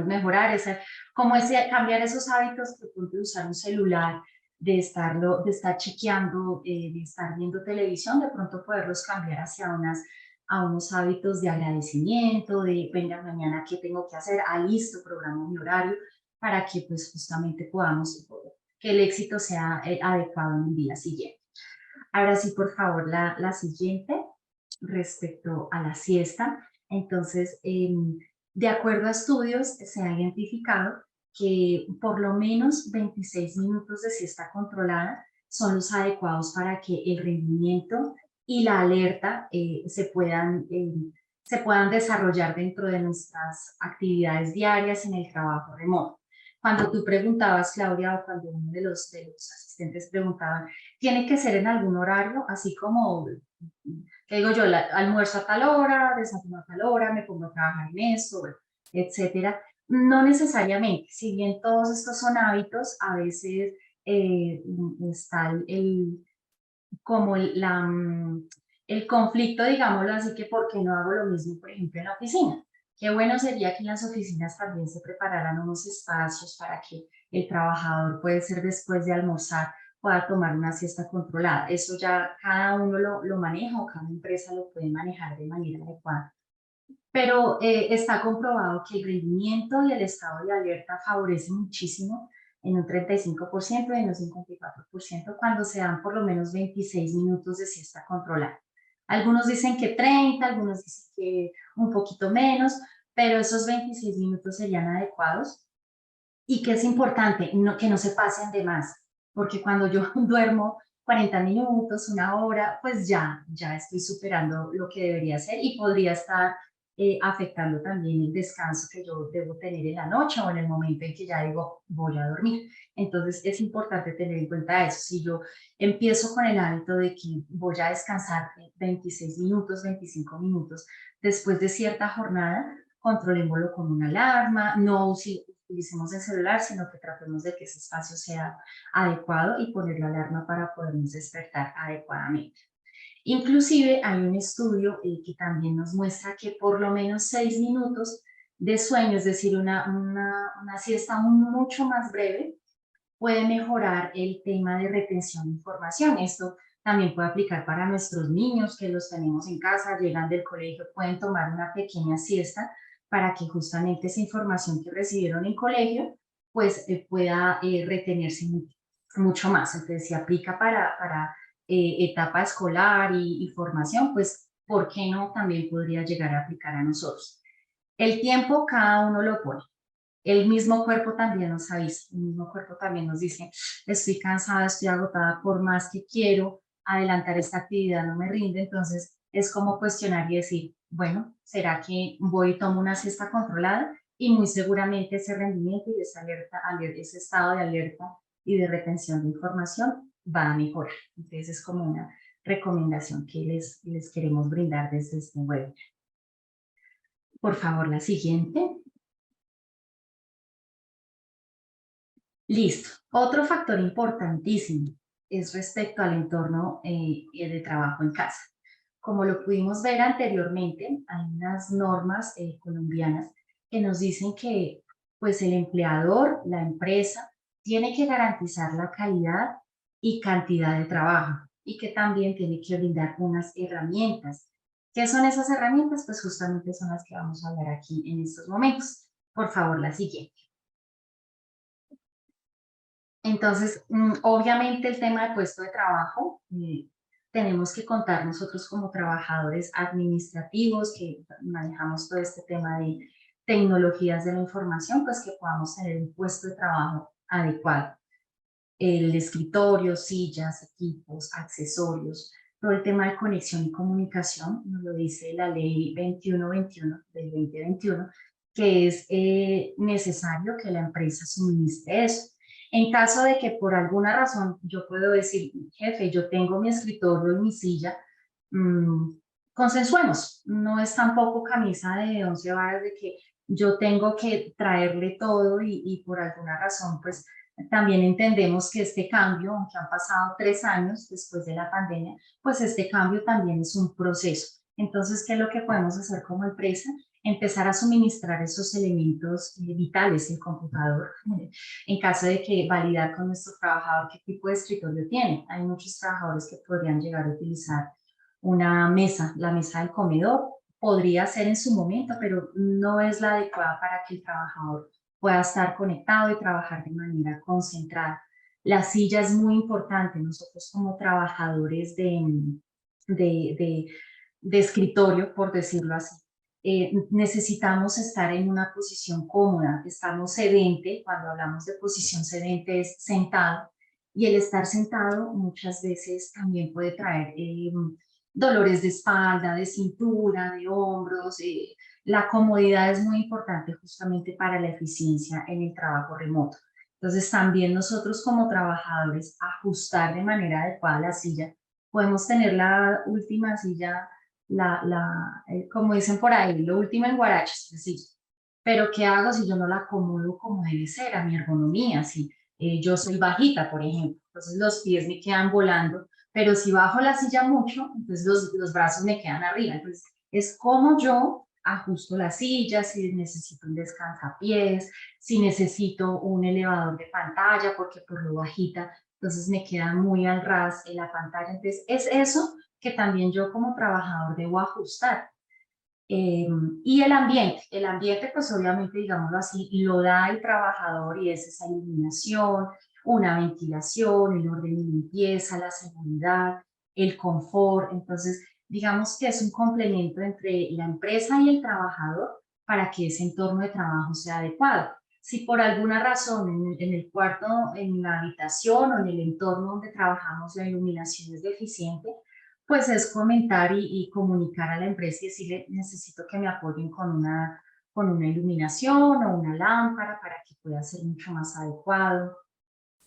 mejorar, como ese, cambiar esos hábitos de usar un celular, de estar chequeando, de estar viendo televisión, de pronto poderlos cambiar hacia a unos hábitos de agradecimiento, de venga mañana qué tengo que hacer, listo, programo mi horario para que pues justamente podamos, que el éxito sea adecuado en el día siguiente. Ahora sí, por favor, la siguiente respecto a la siesta. Entonces, de acuerdo a estudios, se ha identificado que por lo menos 26 minutos de siesta controlada son los adecuados para que el rendimiento y la alerta se puedan desarrollar dentro de nuestras actividades diarias en el trabajo remoto. Cuando tú preguntabas, Claudia, o cuando uno de los asistentes preguntaban, ¿tiene que ser en algún horario? Así como, que digo yo, almuerzo a tal hora, desayuno a tal hora, me pongo a trabajar en esto, bueno, etcétera. No necesariamente, si bien todos estos son hábitos, a veces está como el conflicto, digámoslo así, que por qué no hago lo mismo, por ejemplo, en la oficina. Qué bueno sería que en las oficinas también se prepararan unos espacios para que el trabajador, puede ser después de almorzar, pueda tomar una siesta controlada. Eso ya cada uno lo maneja o cada empresa lo puede manejar de manera adecuada. Pero está comprobado que el rendimiento y el estado de alerta favorece muchísimo en un 35% y en un 54% cuando se dan por lo menos 26 minutos de siesta controlada. Algunos dicen que 30, algunos dicen que un poquito menos, pero esos 26 minutos serían adecuados Y que es importante que no se pasen de más, porque cuando yo duermo 40 minutos, una hora, pues ya estoy superando lo que debería hacer y podría estar afectando también el descanso que yo debo tener en la noche o en el momento en que ya digo voy a dormir. Entonces es importante tener en cuenta eso. Si yo empiezo con el hábito de que voy a descansar 26 minutos, 25 minutos después de cierta jornada, controlémoslo con una alarma, no utilicemos el celular, sino que tratemos de que ese espacio sea adecuado y poner la alarma para podernos despertar adecuadamente. Inclusive hay un estudio que también nos muestra que por lo menos 6 minutos de sueño, es decir, una siesta mucho más breve, puede mejorar el tema de retención de información. Esto también puede aplicar para nuestros niños que los tenemos en casa, llegan del colegio, pueden tomar una pequeña siesta para que justamente esa información que recibieron en colegio pues pueda retenerse mucho más. Entonces, si aplica para etapa escolar y formación, pues, ¿por qué no? También podría llegar a aplicar a nosotros. El tiempo cada uno lo pone. El mismo cuerpo también nos avisa, el mismo cuerpo también nos dice, estoy cansada, estoy agotada, por más que quiero adelantar esta actividad no me rinde, entonces es como cuestionar y decir, bueno, ¿será que voy y tomo una siesta controlada? Y muy seguramente ese rendimiento y esa ese estado de alerta y de retención de información va a mejorar. Entonces es como una recomendación que les queremos brindar desde este webinar. Por favor, la siguiente. Listo. Otro factor importantísimo es respecto al entorno de trabajo en casa. Como lo pudimos ver anteriormente, hay unas normas colombianas que nos dicen que pues, el empleador, la empresa, tiene que garantizar la calidad y cantidad de trabajo y que también tiene que brindar unas herramientas. ¿Qué son esas herramientas? Pues justamente son las que vamos a hablar aquí en estos momentos. Por favor, la siguiente. Entonces, obviamente el tema de puesto de trabajo, tenemos que contar nosotros como trabajadores administrativos que manejamos todo este tema de tecnologías de la información, pues que podamos tener un puesto de trabajo adecuado. El escritorio, sillas, equipos, accesorios, todo el tema de conexión y comunicación, nos lo dice la ley 2121 del 2021, que es necesario que la empresa suministre eso. En caso de que por alguna razón yo puedo decir, jefe, yo tengo mi escritorio y mi silla, consensuemos, no es tampoco camisa de 11 varas de que yo tengo que traerle todo y por alguna razón pues también entendemos que este cambio, aunque han pasado 3 años después de la pandemia, pues este cambio también es un proceso. Entonces, ¿qué es lo que podemos hacer como empresa? Empezar a suministrar esos elementos vitales, el computador, en caso de que validar con nuestro trabajador qué tipo de escritorio tiene. Hay muchos trabajadores que podrían llegar a utilizar una mesa, la mesa del comedor, podría ser en su momento, pero no es la adecuada para que el trabajador pueda estar conectado y trabajar de manera concentrada. La silla es muy importante. Nosotros como trabajadores de, de, de escritorio, por decirlo así, necesitamos estar en una posición cómoda. Estamos sedente, cuando hablamos de posición sedente es sentado, y el estar sentado muchas veces también puede traer dolores de espalda, de cintura, de hombros. La comodidad es muy importante justamente para la eficiencia en el trabajo remoto. Entonces también nosotros como trabajadores ajustar de manera adecuada la silla. Podemos tener la última silla, como dicen por ahí, lo último en guaraches, es decir, pero ¿qué hago si yo no la acomodo como debe ser, a mi ergonomía? Si yo soy bajita, por ejemplo, entonces los pies me quedan volando, pero si bajo la silla mucho, entonces los brazos me quedan arriba. Entonces es como yo ajusto la silla, si necesito un descansapiés, si necesito un elevador de pantalla, porque por lo bajita, entonces me queda muy al ras en la pantalla. Entonces es eso que también yo como trabajador debo ajustar. Y el ambiente pues obviamente digámoslo así, lo da el trabajador y es esa iluminación, una ventilación, el orden y limpieza, la seguridad, el confort. Entonces digamos que es un complemento entre la empresa y el trabajador para que ese entorno de trabajo sea adecuado. Si por alguna razón en el cuarto, en la habitación o en el entorno donde trabajamos la iluminación es deficiente, pues es comentar y comunicar a la empresa y decirle, necesito que me apoyen con una iluminación o una lámpara para que pueda ser mucho más adecuado.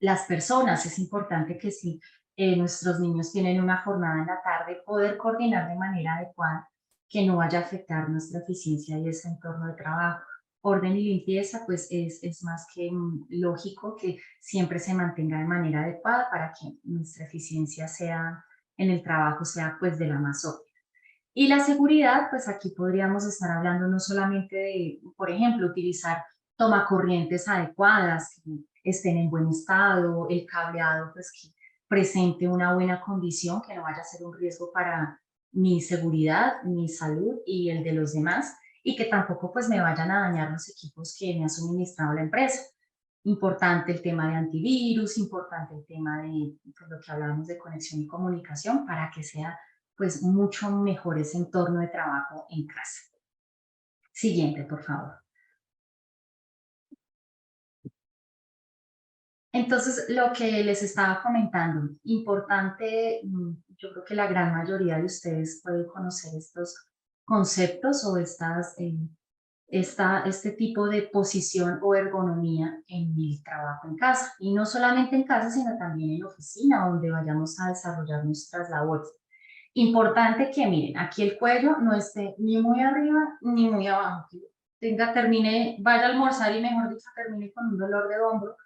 Las personas, es importante que si nuestros niños tienen una jornada en la tarde, poder coordinar de manera adecuada que no vaya a afectar nuestra eficiencia y ese entorno de trabajo. Orden y limpieza, pues es más que lógico que siempre se mantenga de manera adecuada para que nuestra eficiencia sea en el trabajo sea pues de la más óptima. Y la seguridad, pues aquí podríamos estar hablando no solamente de, por ejemplo, utilizar tomacorrientes adecuadas, que estén en buen estado, el cableado, pues que presente una buena condición, que no vaya a ser un riesgo para mi seguridad, mi salud y el de los demás, y que tampoco pues me vayan a dañar los equipos que me ha suministrado la empresa. Importante el tema de antivirus, importante el tema de pues, lo que hablábamos de conexión y comunicación para que sea pues mucho mejor ese entorno de trabajo en casa. Siguiente, por favor. Entonces, lo que les estaba comentando, importante, yo creo que la gran mayoría de ustedes puede conocer estos conceptos o este tipo de posición o ergonomía en el trabajo en casa. Y no solamente en casa, sino también en la oficina, donde vayamos a desarrollar nuestras labores. Importante que miren, aquí el cuello no esté ni muy arriba ni muy abajo. Que vaya a almorzar y mejor dicho termine con un dolor de hombro,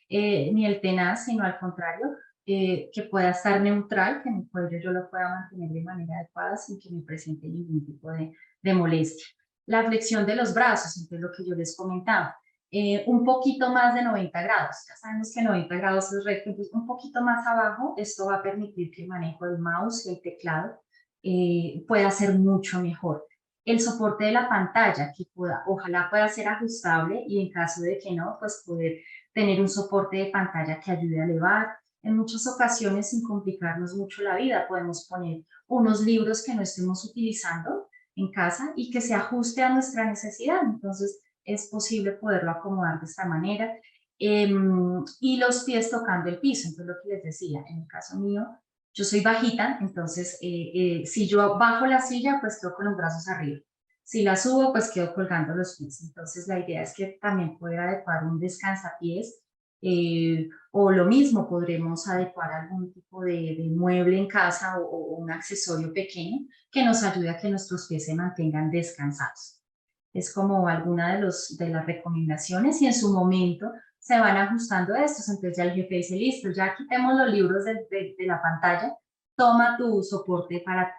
ni el tenaz, sino al contrario, que pueda estar neutral, que mi cuello yo lo pueda mantener de manera adecuada sin que me presente ningún tipo de molestia. La flexión de los brazos, entonces lo que yo les comentaba, un poquito más de 90 grados. Ya sabemos que 90 grados es recto, entonces un poquito más abajo, esto va a permitir que el manejo del mouse y el teclado pueda ser mucho mejor. El soporte de la pantalla, que ojalá pueda ser ajustable y en caso de que no, pues poder tener un soporte de pantalla que ayude a elevar. En muchas ocasiones, sin complicarnos mucho la vida, podemos poner unos libros que no estemos utilizando en casa y que se ajuste a nuestra necesidad. Entonces, es posible poderlo acomodar de esta manera. Y los pies tocando el piso. Entonces, lo que les decía, en el caso mío, yo soy bajita, entonces si yo bajo la silla, pues quedo con los brazos arriba. Si la subo, pues quedo colgando los pies. Entonces, la idea es que también poder adecuar un descansapiés o lo mismo, podremos adecuar algún tipo de mueble en casa o un accesorio pequeño que nos ayude a que nuestros pies se mantengan descansados. Es como alguna de las recomendaciones y en su momento se van ajustando estos. Entonces ya el jefe dice, listo, ya quitemos los libros de la pantalla, toma tu soporte para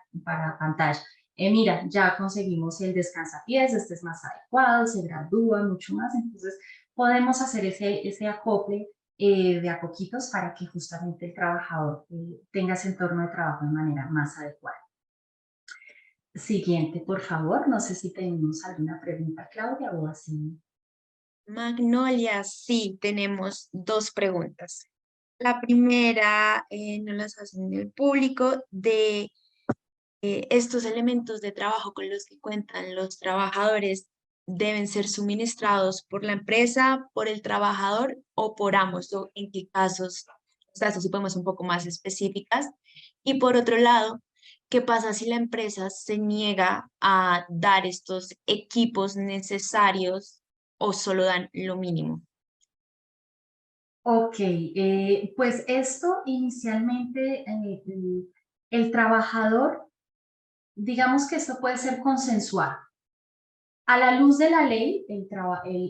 pantalla. Mira, ya conseguimos el descansapiés, este es más adecuado, se gradúa mucho más. Entonces podemos hacer ese acople de a poquitos para que justamente el trabajador tenga ese entorno de trabajo de manera más adecuada. Siguiente, por favor. No sé si tenemos alguna pregunta, Claudia, o así. Magnolia, sí, tenemos dos preguntas. La primera nos las hacen el público de estos elementos de trabajo con los que cuentan los trabajadores deben ser suministrados por la empresa, por el trabajador o por ambos, o en qué casos, o sea, esto sí podemos ser un poco más específicas. Y por otro lado, ¿qué pasa si la empresa se niega a dar estos equipos necesarios o solo dan lo mínimo? Ok, pues esto inicialmente el trabajador, digamos que esto puede ser consensuado. A la luz de la ley,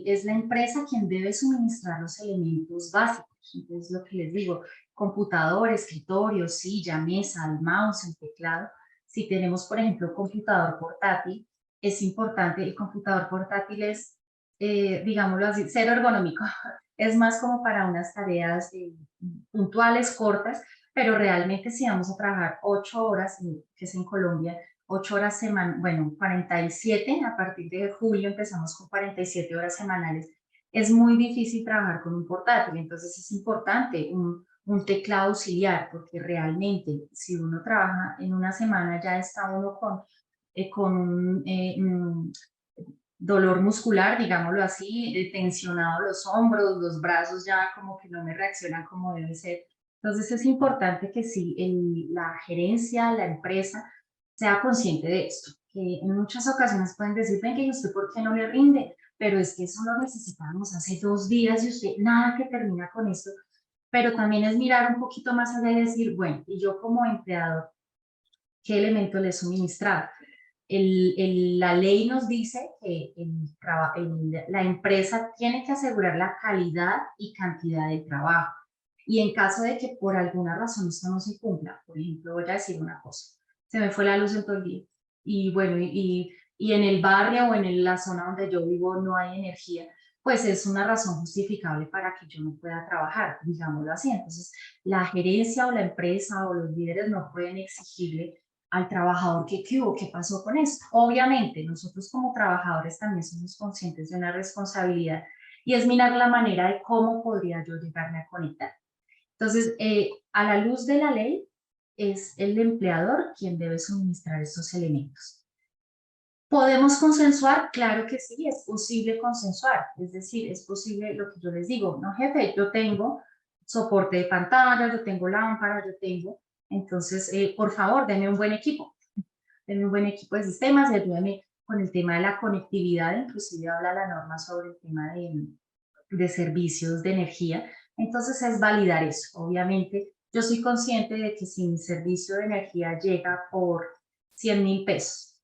es la empresa quien debe suministrar los elementos básicos. Entonces, lo que les digo, computador, escritorio, silla, mesa, el mouse, el teclado. Si tenemos, por ejemplo, computador portátil, es importante, el computador portátil es, digámoslo así, cero ergonómico. Es más como para unas tareas puntuales, cortas, pero realmente si vamos a trabajar 8 horas, que es en Colombia, 8 horas semanales, bueno, 47, a partir de julio empezamos con 47 horas semanales. Es muy difícil trabajar con un portátil, entonces es importante un teclado auxiliar, porque realmente si uno trabaja en una semana ya está uno con dolor muscular, digámoslo así, tensionado los hombros, los brazos ya como que no me reaccionan como debe ser. Entonces es importante que sí, la gerencia, la empresa, sea consciente de esto, que en muchas ocasiones pueden decir, ven que usted por qué no le rinde, pero es que eso lo necesitábamos hace 2 días y usted nada que termina con esto, pero también es mirar un poquito más allá y decir, bueno, y yo como empleador, ¿qué elemento le he suministrado? La ley nos dice que la empresa tiene que asegurar la calidad y cantidad del trabajo. Y en caso de que por alguna razón esto no se cumpla, por ejemplo, voy a decir una cosa, se me fue la luz en todo el día y bueno, y en el barrio o en la zona donde yo vivo no hay energía, pues es una razón justificable para que yo no pueda trabajar, digámoslo así. Entonces, la gerencia o la empresa o los líderes no pueden exigirle al trabajador que qué hubo, qué pasó con esto. Obviamente, nosotros como trabajadores también somos conscientes de una responsabilidad y es mirar la manera de cómo podría yo llegarme a conectar. Entonces, a la luz de la ley, es el empleador quien debe suministrar estos elementos. ¿Podemos consensuar? Claro que sí, es posible consensuar. Es decir, es posible lo que yo les digo, no jefe, yo tengo soporte de pantalla, yo tengo lámpara, yo tengo. Entonces, por favor, denme un buen equipo. Denme un buen equipo de sistemas y ayúdenme con el tema de la conectividad. Inclusive habla la norma sobre el tema de servicios de energía. Entonces, es validar eso. Obviamente, yo soy consciente de que si mi servicio de energía llega por 100.000 pesos,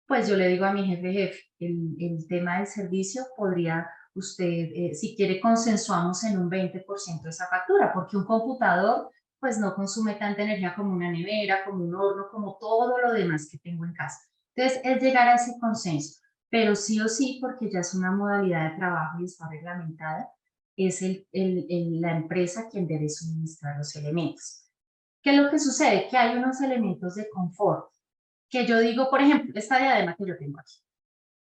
pues yo le digo a mi jefe, el tema del servicio podría usted, si quiere, consensuamos en un 20% esa factura, porque un computador pues no consume tanta energía como una nevera, como un horno, como todo lo demás que tengo en casa. Entonces, es llegar a ese consenso, pero sí o sí, porque ya es una modalidad de trabajo y está reglamentada, es la empresa quien debe suministrar los elementos. ¿Qué es lo que sucede? Que hay unos elementos de confort que yo digo, por ejemplo, esta diadema que yo tengo aquí.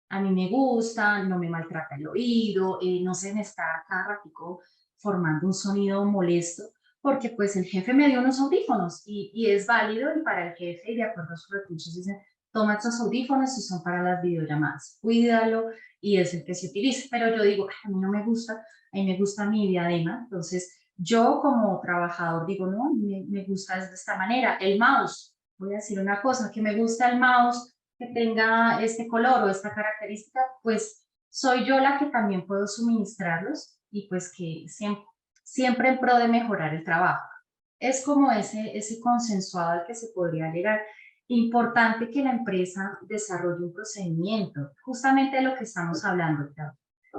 A mí me gusta, no me maltrata el oído, no se me está cada ratico formando un sonido molesto, porque pues el jefe me dio unos audífonos y es válido y para el jefe, y de acuerdo a sus recursos, dicen, toma estos audífonos y son para las videollamadas, cuídalo y es el que se utiliza. Pero yo digo, a mí no me gusta, a mí me gusta mi diadema, entonces yo como trabajador digo, no, me gusta de esta manera. El mouse, voy a decir una cosa, que me gusta el mouse que tenga este color o esta característica, pues soy yo la que también puedo suministrarlos y pues que siempre en pro de mejorar el trabajo. Es como ese consensuado al que se podría llegar. Importante que la empresa desarrolle un procedimiento, justamente de lo que estamos hablando, Claudia,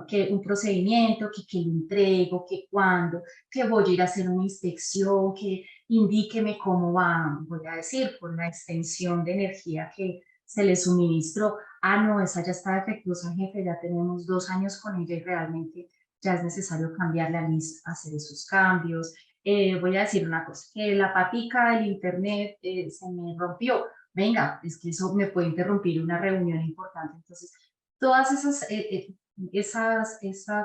que un procedimiento, que lo entrego, que cuándo, que voy a ir a hacer una inspección, que indíqueme cómo va, voy a decir, por la extensión de energía que se le suministró. Ah, no, esa ya está defectuosa, jefe, ya tenemos 2 años con ella y realmente ya es necesario cambiarla, hacer esos cambios. Voy a decir una cosa, que la patica del internet se me rompió. Venga, es que eso me puede interrumpir una reunión importante. Entonces, todas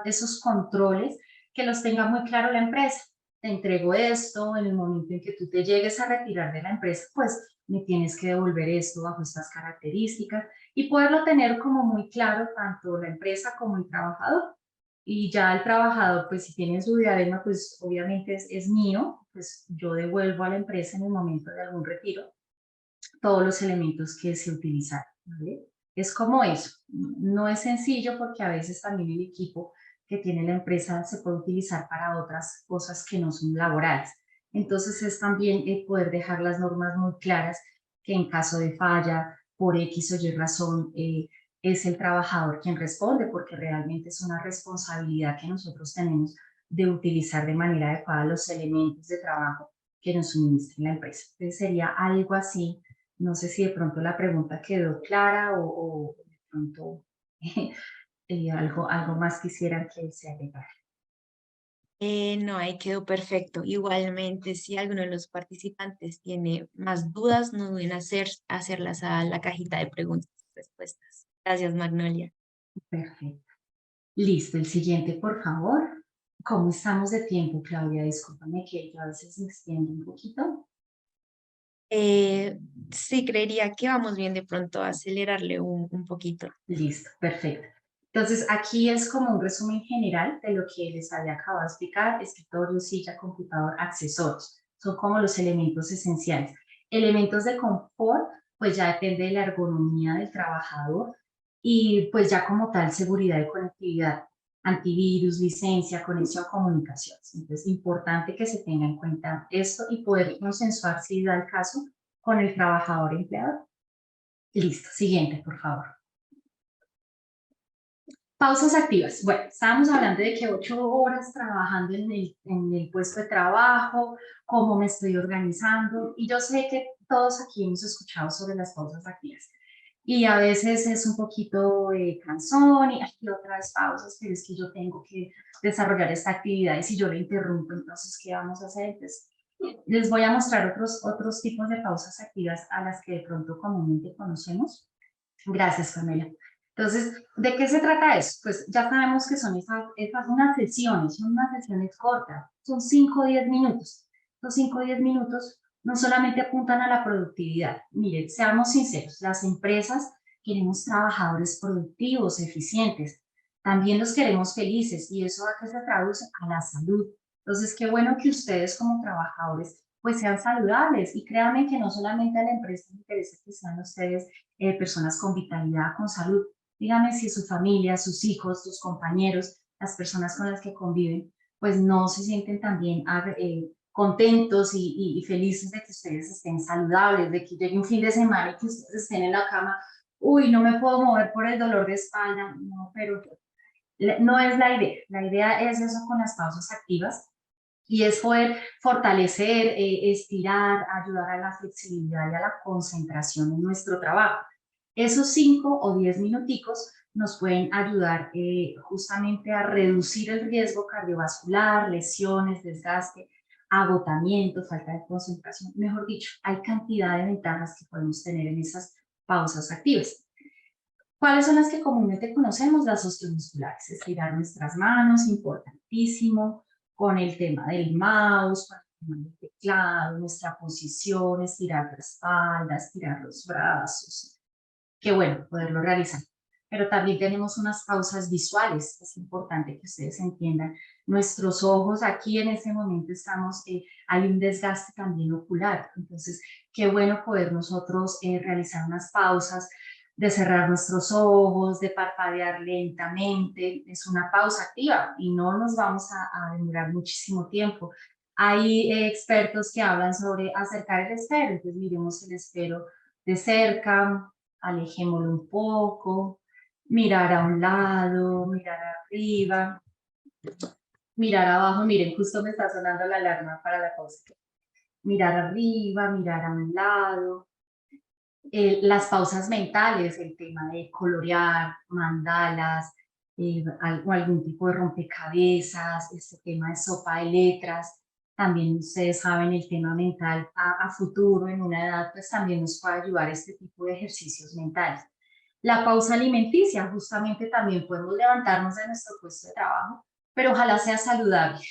esos controles que los tenga muy claro la empresa. Te entrego esto, en el momento en que tú te llegues a retirar de la empresa, pues me tienes que devolver esto bajo estas características y poderlo tener como muy claro tanto la empresa como el trabajador. Y ya el trabajador, pues si tiene su diadema, pues obviamente es mío, pues yo devuelvo a la empresa en el momento de algún retiro todos los elementos que se utilizaron, ¿vale? Es como eso, no es sencillo porque a veces también el equipo que tiene la empresa se puede utilizar para otras cosas que no son laborales. Entonces es también poder dejar las normas muy claras que en caso de falla, por X o Y razón, es el trabajador quien responde porque realmente es una responsabilidad que nosotros tenemos de utilizar de manera adecuada los elementos de trabajo que nos suministra la empresa. Entonces sería algo así. No sé si de pronto la pregunta quedó clara o de pronto algo más quisieran que se agregara. No, ahí quedó perfecto. Igualmente, si alguno de los participantes tiene más dudas, no duden hacerlas a la cajita de preguntas y respuestas. Gracias, Magnolia. Perfecto. Listo, el siguiente, por favor. ¿Cómo estamos de tiempo, Claudia? Discúlpame que yo a veces me extiendo un poquito. Sí, creería que vamos bien de pronto a acelerarle un poquito. Listo, perfecto. Entonces, aquí es como un resumen general de lo que les había acabado de explicar: escritorio, silla, computador, accesorios. Son como los elementos esenciales. Elementos de confort, pues ya depende de la ergonomía del trabajador y pues ya como tal seguridad y conectividad, antivirus, licencia, conexión, comunicaciones. Entonces, importante que se tenga en cuenta esto y poder consensuar, si da el caso, con el trabajador empleador. Listo, siguiente, por favor. Pausas activas. Bueno, estábamos hablando de que 8 horas trabajando en el puesto de trabajo, cómo me estoy organizando, y yo sé que todos aquí hemos escuchado sobre las pausas activas. Y a veces es un poquito cansón y aquí otra vez pausas, pero es que yo tengo que desarrollar esta actividad y si yo le interrumpo, entonces, ¿qué vamos a hacer? Entonces, les voy a mostrar otros tipos de pausas activas a las que de pronto comúnmente conocemos. Gracias, Pamela. Entonces, ¿de qué se trata eso? Pues ya sabemos que son unas sesiones cortas, son 5 o 10 minutos. Los 5 o 10 minutos no solamente apuntan a la productividad. Miren, seamos sinceros, las empresas queremos trabajadores productivos, eficientes. También los queremos felices, y eso a qué se traduce: a la salud. Entonces, qué bueno que ustedes como trabajadores pues sean saludables, y créanme que no solamente a la empresa le interesa que sean ustedes personas con vitalidad, con salud. Díganme si su familia, sus hijos, sus compañeros, las personas con las que conviven, pues no se sienten también contentos y felices de que ustedes estén saludables, de que llegue un fin de semana y que ustedes estén en la cama: uy, no me puedo mover por el dolor de espalda. No, pero no es la idea. La idea es eso con las pausas activas, y es poder fortalecer, estirar, ayudar a la flexibilidad y a la concentración en nuestro trabajo. Esos 5 o 10 minuticos nos pueden ayudar justamente a reducir el riesgo cardiovascular, lesiones, desgaste, agotamiento, falta de concentración. Mejor dicho, hay cantidad de ventajas que podemos tener en esas pausas activas. ¿Cuáles son las que comúnmente conocemos? Las osteomusculares: estirar nuestras manos, importantísimo, con el tema del mouse, con el tema del teclado, nuestra posición, estirar la espalda, estirar los brazos. Qué bueno poderlo realizar. Pero también tenemos unas pausas visuales. Es importante que ustedes entiendan. Nuestros ojos aquí en ese momento hay un desgaste también ocular. Entonces, qué bueno poder nosotros realizar unas pausas, de cerrar nuestros ojos, de parpadear lentamente. Es una pausa activa y no nos vamos a demorar muchísimo tiempo. Hay expertos que hablan sobre acercar el esfero. Entonces, miremos el esfero de cerca, alejémoslo un poco, mirar a un lado, mirar arriba, mirar abajo. Miren, justo me está sonando la alarma para la pausa. Mirar arriba, mirar a un lado. Las pausas mentales, el tema de colorear, mandalas, o algún tipo de rompecabezas, este tema de sopa de letras. También ustedes saben, el tema mental a futuro, en una edad, pues también nos puede ayudar este tipo de ejercicios mentales. La pausa alimenticia, justamente también podemos levantarnos de nuestro puesto de trabajo, pero ojalá sea saludable.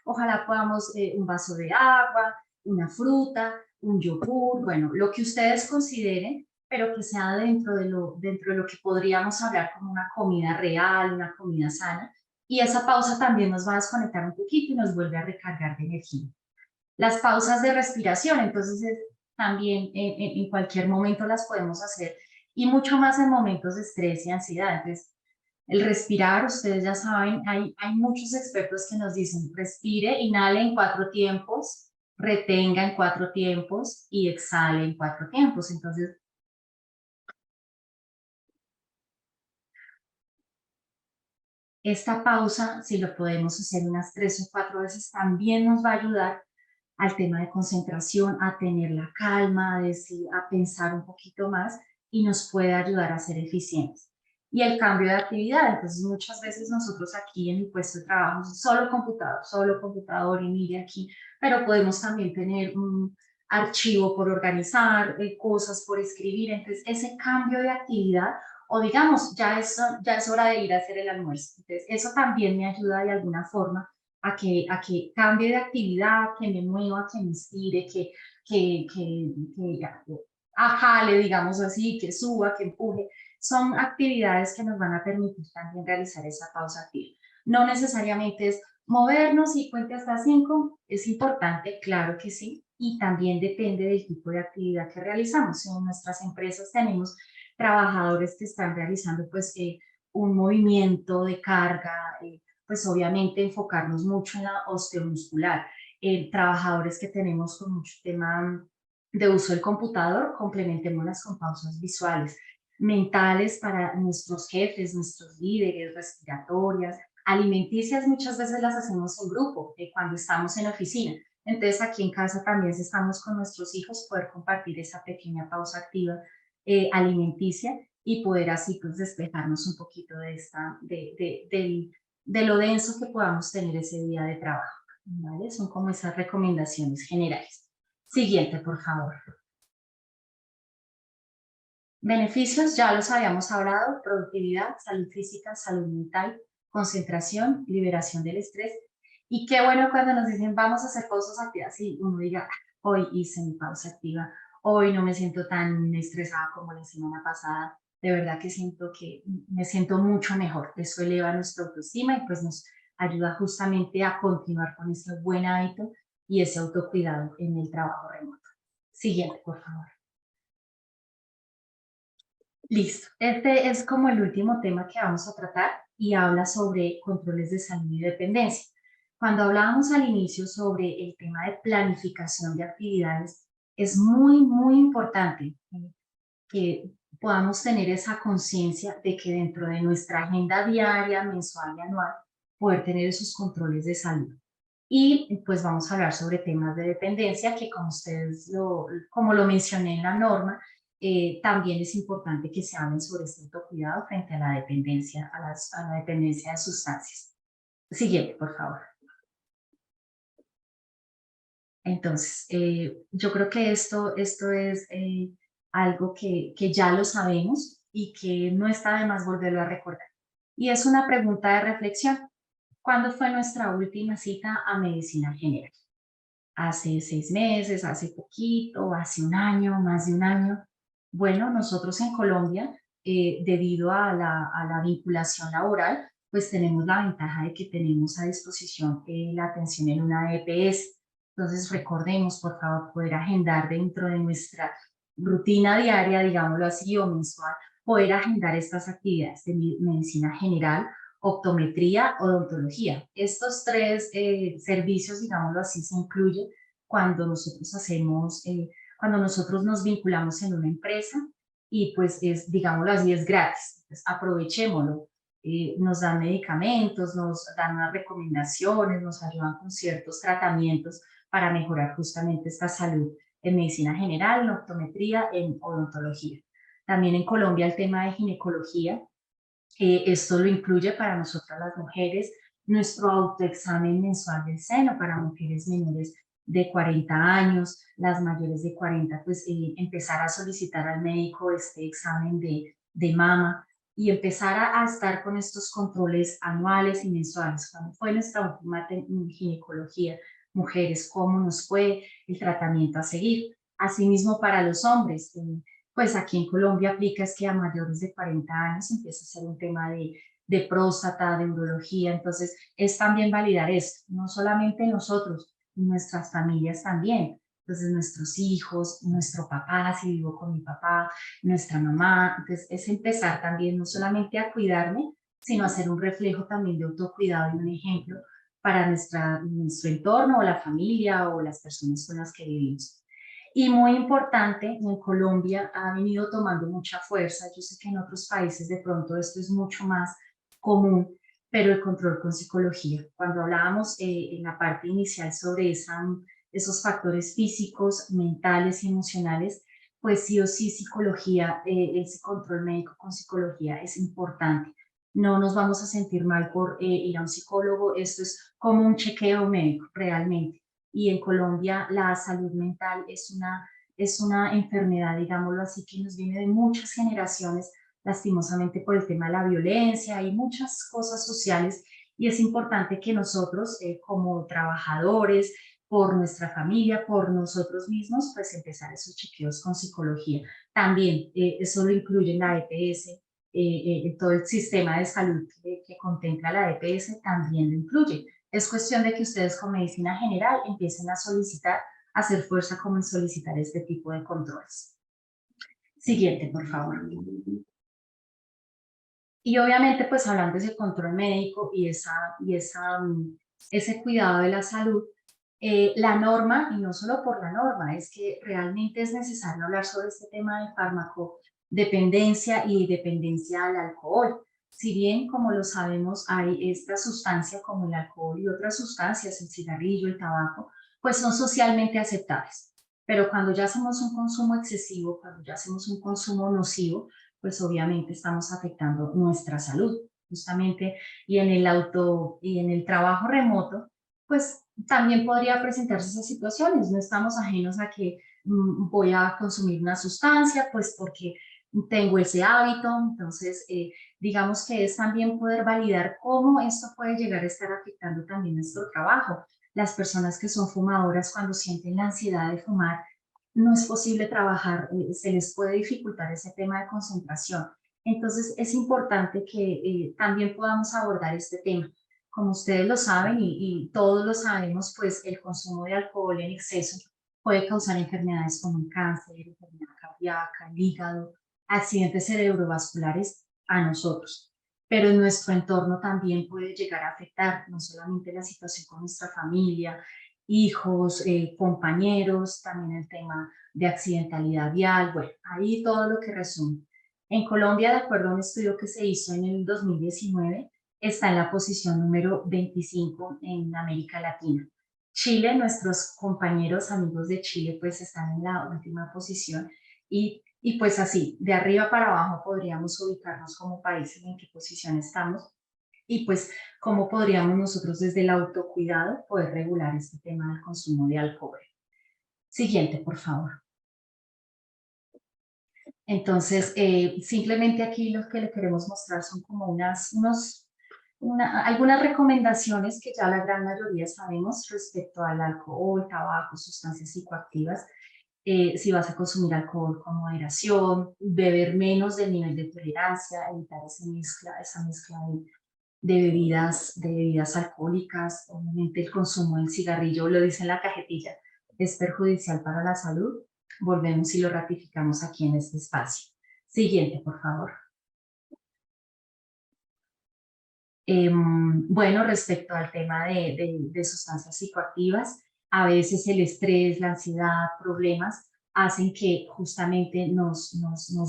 Ojalá podamos un vaso de agua, una fruta, un yogur, bueno, lo que ustedes consideren, pero que sea dentro de lo que podríamos hablar como una comida real, una comida sana. Y esa pausa también nos va a desconectar un poquito y nos vuelve a recargar de energía. Las pausas de respiración, entonces, también en cualquier momento las podemos hacer, y mucho más en momentos de estrés y ansiedad. Entonces, el respirar, ustedes ya saben, hay muchos expertos que nos dicen: respire, inhale en 4 tiempos, retenga en 4 tiempos y exhale en 4 tiempos. Entonces, esta pausa, si lo podemos hacer unas 3 o 4 veces, también nos va a ayudar al tema de concentración, a tener la calma, a pensar un poquito más, y nos puede ayudar a ser eficientes. Y el cambio de actividad, entonces muchas veces nosotros aquí en el puesto de trabajo, solo computador y mire aquí, pero podemos también tener un archivo por organizar, cosas por escribir. Entonces, ese cambio de actividad, o digamos, ya es hora de ir a hacer el almuerzo. Entonces, eso también me ayuda de alguna forma a que cambie de actividad, que me mueva, que me inspire, que ajale, digamos así, que suba, que empuje. son actividades que nos van a permitir también realizar esa pausa activa. No necesariamente es movernos y cuente hasta 5, es importante, claro que sí, y también depende del tipo de actividad que realizamos. En nuestras empresas tenemos trabajadores que están realizando pues un movimiento de carga, pues obviamente enfocarnos mucho en la osteomuscular. Trabajadores que tenemos con mucho tema de uso del computador, complementémoslas con pausas visuales, mentales para nuestros jefes, nuestros líderes, respiratorias, alimenticias muchas veces las hacemos en grupo, cuando estamos en la oficina. Entonces aquí en casa también si estamos con nuestros hijos, poder compartir esa pequeña pausa activa alimenticia y poder así pues despejarnos un poquito de, de lo denso que podamos tener ese día de trabajo. ¿Vale? Son como esas recomendaciones generales. Siguiente, por favor. Beneficios, ya los habíamos hablado: productividad, salud física, salud mental, concentración, liberación del estrés. Y qué bueno cuando nos dicen vamos a hacer pausas activas y uno diga, hoy hice mi pausa activa, hoy no me siento tan estresada como la semana pasada. De verdad que siento que me siento mucho mejor. Eso eleva nuestra autoestima y pues nos ayuda justamente a continuar con ese buen hábito y ese autocuidado en el trabajo remoto. Siguiente, por favor. Listo. Este es como el último tema que vamos a tratar y habla sobre controles de salud y dependencia. Cuando hablábamos al inicio sobre el tema de planificación de actividades, es muy, muy importante que podamos tener esa conciencia de que dentro de nuestra agenda diaria, mensual y anual, poder tener esos controles de salud. Y pues vamos a hablar sobre temas de dependencia que como ustedes como lo mencioné en la norma, también es importante que se hablen sobre este autocuidado frente a la dependencia, a la dependencia de sustancias. Siguiente, por favor. Entonces, yo creo que esto es algo que ya lo sabemos y que no está de más volverlo a recordar. Y es una pregunta de reflexión. ¿Cuándo fue nuestra última cita a medicina general? ¿Hace 6 meses, hace poquito, hace un año, más de un año? Bueno, nosotros en Colombia, debido a la vinculación laboral, pues tenemos la ventaja de que tenemos a disposición la atención en una EPS. Entonces, recordemos, por favor, poder agendar dentro de nuestra rutina diaria, digámoslo así, o mensual, poder agendar estas actividades de medicina general, optometría, odontología. Estos tres servicios, digámoslo así, se incluyen cuando nosotros cuando nosotros nos vinculamos en una empresa y pues es, digámoslo así, es gratis. Pues aprovechémoslo. Nos dan medicamentos, nos dan unas recomendaciones, nos ayudan con ciertos tratamientos para mejorar justamente esta salud en medicina general, en optometría, en odontología. También en Colombia el tema de ginecología, esto lo incluye para nosotras las mujeres nuestro autoexamen mensual del seno para mujeres menores de 40 años, las mayores de 40, pues empezar a solicitar al médico este examen de mama y empezar a estar con estos controles anuales y mensuales. ¿Cuándo fue nuestra última ginecología? Mujeres, ¿cómo nos fue el tratamiento a seguir? Asimismo para los hombres, pues aquí en Colombia aplica es que a mayores de 40 años empieza a ser un tema de próstata, de urología, entonces es también validar esto, no solamente nosotros, nuestras familias también, entonces nuestros hijos, nuestro papá, si vivo con mi papá, nuestra mamá, entonces es empezar también no solamente a cuidarme, sino a ser un reflejo también de autocuidado y un ejemplo para nuestro entorno o la familia o las personas con las que vivimos. Y muy importante, en Colombia ha venido tomando mucha fuerza, yo sé que en otros países de pronto esto es mucho más común, pero el control con psicología. Cuando hablábamos en la parte inicial sobre esos factores físicos, mentales y emocionales, pues sí o sí psicología, ese control médico con psicología es importante. No nos vamos a sentir mal por ir a un psicólogo, esto es como un chequeo médico realmente. Y en Colombia la salud mental es una enfermedad, digámoslo así, que nos viene de muchas generaciones, lastimosamente por el tema de la violencia y muchas cosas sociales, y es importante que nosotros como trabajadores, por nuestra familia, por nosotros mismos, pues empezar esos chequeos con psicología. También eso lo incluye en la EPS, todo el sistema de salud que contempla la EPS también lo incluye. Es cuestión de que ustedes con medicina general empiecen a solicitar, a hacer fuerza como en solicitar este tipo de controles. Siguiente, por favor. Y obviamente, pues hablando de ese control médico y ese cuidado de la salud, la norma, y no solo por la norma, es que realmente es necesario hablar sobre este tema de farmacodependencia y dependencia al alcohol. Si bien, como lo sabemos, hay esta sustancia como el alcohol y otras sustancias, el cigarrillo, el tabaco, pues son socialmente aceptables. Pero cuando ya hacemos un consumo excesivo, cuando ya hacemos un consumo nocivo, pues obviamente estamos afectando nuestra salud, justamente, y en el trabajo remoto, pues también podría presentarse esas situaciones. No estamos ajenos a que voy a consumir una sustancia, pues porque tengo ese hábito. Entonces, digamos que es también poder validar cómo esto puede llegar a estar afectando también nuestro trabajo. Las personas que son fumadoras, cuando sienten la ansiedad de fumar, no es posible trabajar, se les puede dificultar ese tema de concentración. Entonces, es importante que también podamos abordar este tema. Como ustedes lo saben y todos lo sabemos, pues el consumo de alcohol en exceso puede causar enfermedades como el cáncer, enfermedad cardíaca, el hígado, accidentes cerebrovasculares a nosotros. Pero en nuestro entorno también puede llegar a afectar no solamente la situación con nuestra familia, hijos, compañeros, también el tema de accidentalidad vial, bueno, ahí todo lo que resume. En Colombia, de acuerdo a un estudio que se hizo en el 2019, está en la posición número 25 en América Latina. Chile, nuestros compañeros amigos de Chile, pues están en la última posición y pues así, de arriba para abajo podríamos ubicarnos como países en qué posición estamos y pues cómo podríamos nosotros desde el autocuidado poder regular este tema del consumo de alcohol. Siguiente, por favor. Entonces, simplemente aquí lo que le queremos mostrar son como algunas recomendaciones que ya la gran mayoría sabemos respecto al alcohol, tabaco, sustancias psicoactivas. Si vas a consumir alcohol con moderación, beber menos del nivel de tolerancia, evitar esa mezcla de bebidas alcohólicas. Obviamente el consumo del cigarrillo, lo dice en la cajetilla, es perjudicial para la salud. Volvemos y lo ratificamos aquí en este espacio. Siguiente, por favor. Bueno, respecto al tema de sustancias psicoactivas, a veces el estrés, la ansiedad, problemas hacen que justamente nos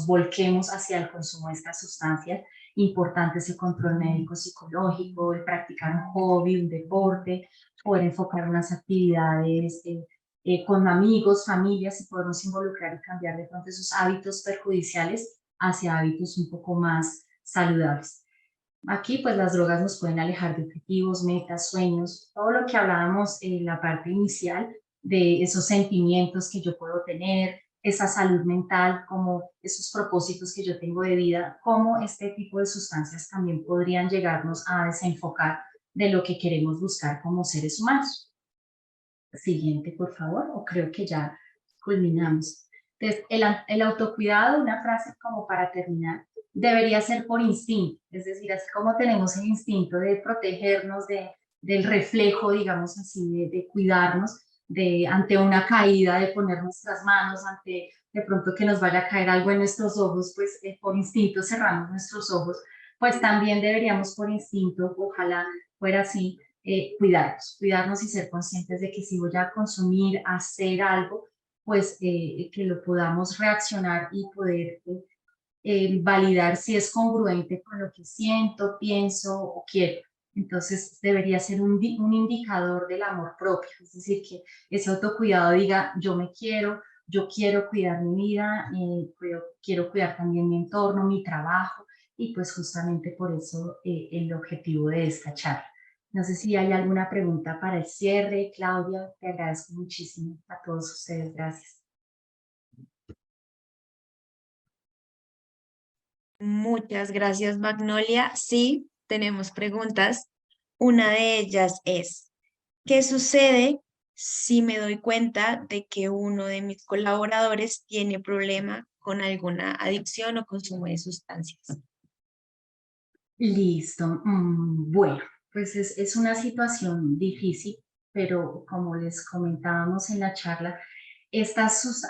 volquemos hacia el consumo de estas sustancias. Importante ese control médico psicológico, el practicar un hobby, un deporte, poder enfocar unas actividades con amigos, familias y podernos involucrar y cambiar de pronto esos hábitos perjudiciales hacia hábitos un poco más saludables. Aquí pues las drogas nos pueden alejar de objetivos, metas, sueños, todo lo que hablábamos en la parte inicial de esos sentimientos que yo puedo tener, esa salud mental, como esos propósitos que yo tengo de vida, cómo este tipo de sustancias también podrían llegarnos a desenfocar de lo que queremos buscar como seres humanos. Siguiente, por favor, o creo que ya culminamos. Entonces, el autocuidado, una frase como para terminar, debería ser por instinto, es decir, así como tenemos el instinto de protegernos del reflejo, digamos así, de cuidarnos ante una caída, de poner nuestras manos ante de pronto que nos vaya a caer algo en nuestros ojos, pues por instinto cerramos nuestros ojos, pues también deberíamos por instinto, ojalá fuera así, cuidarnos y ser conscientes de que si voy a consumir, hacer algo, pues que lo podamos reaccionar y poder validar si es congruente con lo que siento, pienso o quiero. Entonces debería ser un indicador del amor propio, es decir, que ese autocuidado diga yo me quiero, yo quiero cuidar mi vida, quiero cuidar también mi entorno, mi trabajo y pues justamente por eso el objetivo de esta charla. No sé si hay alguna pregunta para el cierre. Claudia, te agradezco muchísimo a todos ustedes. Gracias. Muchas gracias, Magnolia. Sí, tenemos preguntas. Una de ellas es, ¿qué sucede si me doy cuenta de que uno de mis colaboradores tiene problema con alguna adicción o consumo de sustancias? Listo. Bueno, pues es una situación difícil, pero como les comentábamos en la charla,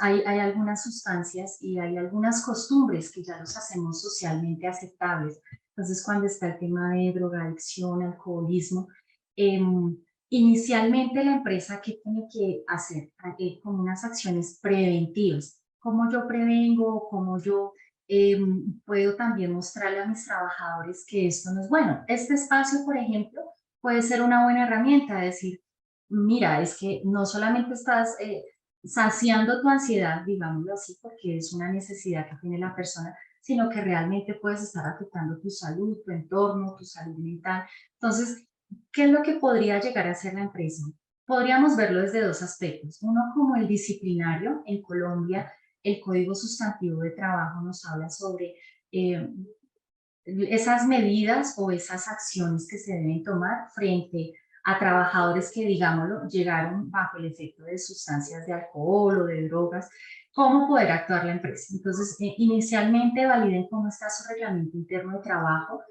hay algunas sustancias y hay algunas costumbres que ya los hacemos socialmente aceptables. Entonces, cuando está el tema de drogadicción, alcoholismo, em, inicialmente la empresa, ¿qué tiene que hacer? Como unas acciones preventivas. ¿Cómo yo prevengo? ¿Cómo yo puedo también mostrarle a mis trabajadores que esto no es bueno? Este espacio, por ejemplo, puede ser una buena herramienta, decir, mira, es que no solamente estás saciando tu ansiedad, digámoslo así, porque es una necesidad que tiene la persona, sino que realmente puedes estar afectando tu salud, tu entorno, tu salud mental. Entonces, ¿qué es lo que podría llegar a ser la empresa? Podríamos verlo desde dos aspectos. Uno como el disciplinario. En Colombia, el Código Sustantivo de Trabajo nos habla sobre eh, esas medidas o esas acciones que se deben tomar frente a trabajadores que, digámoslo, llegaron bajo el efecto de sustancias de alcohol o de drogas, cómo poder actuar la empresa. Entonces, inicialmente validen cómo está su reglamento interno de trabajo.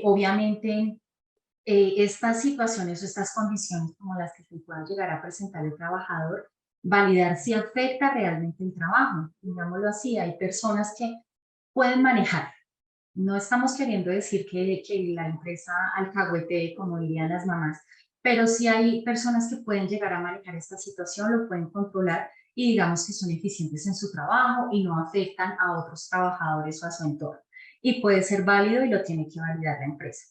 Obviamente, estas situaciones o estas condiciones como las que se pueda llegar a presentar el trabajador, validar si afecta realmente el trabajo. Digámoslo así, hay personas que pueden manejar. No estamos queriendo decir que la empresa alcahuetee, como dirían las mamás, pero sí hay personas que pueden llegar a manejar esta situación, lo pueden controlar y digamos que son eficientes en su trabajo y no afectan a otros trabajadores o a su entorno. Y puede ser válido y lo tiene que validar la empresa.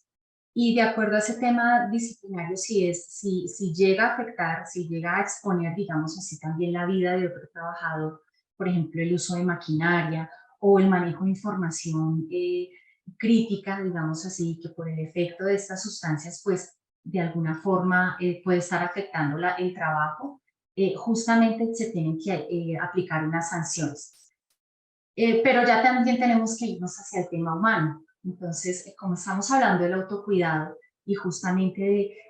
Y de acuerdo a ese tema disciplinario, si llega a afectar, si llega a exponer, digamos así, también la vida de otro trabajador, por ejemplo, el uso de maquinaria o el manejo de información crítica, digamos así, que por el efecto de estas sustancias, pues de alguna forma puede estar afectando el trabajo, justamente se tienen que aplicar unas sanciones. Pero ya también tenemos que irnos hacia el tema humano. Entonces, como estamos hablando del autocuidado y justamente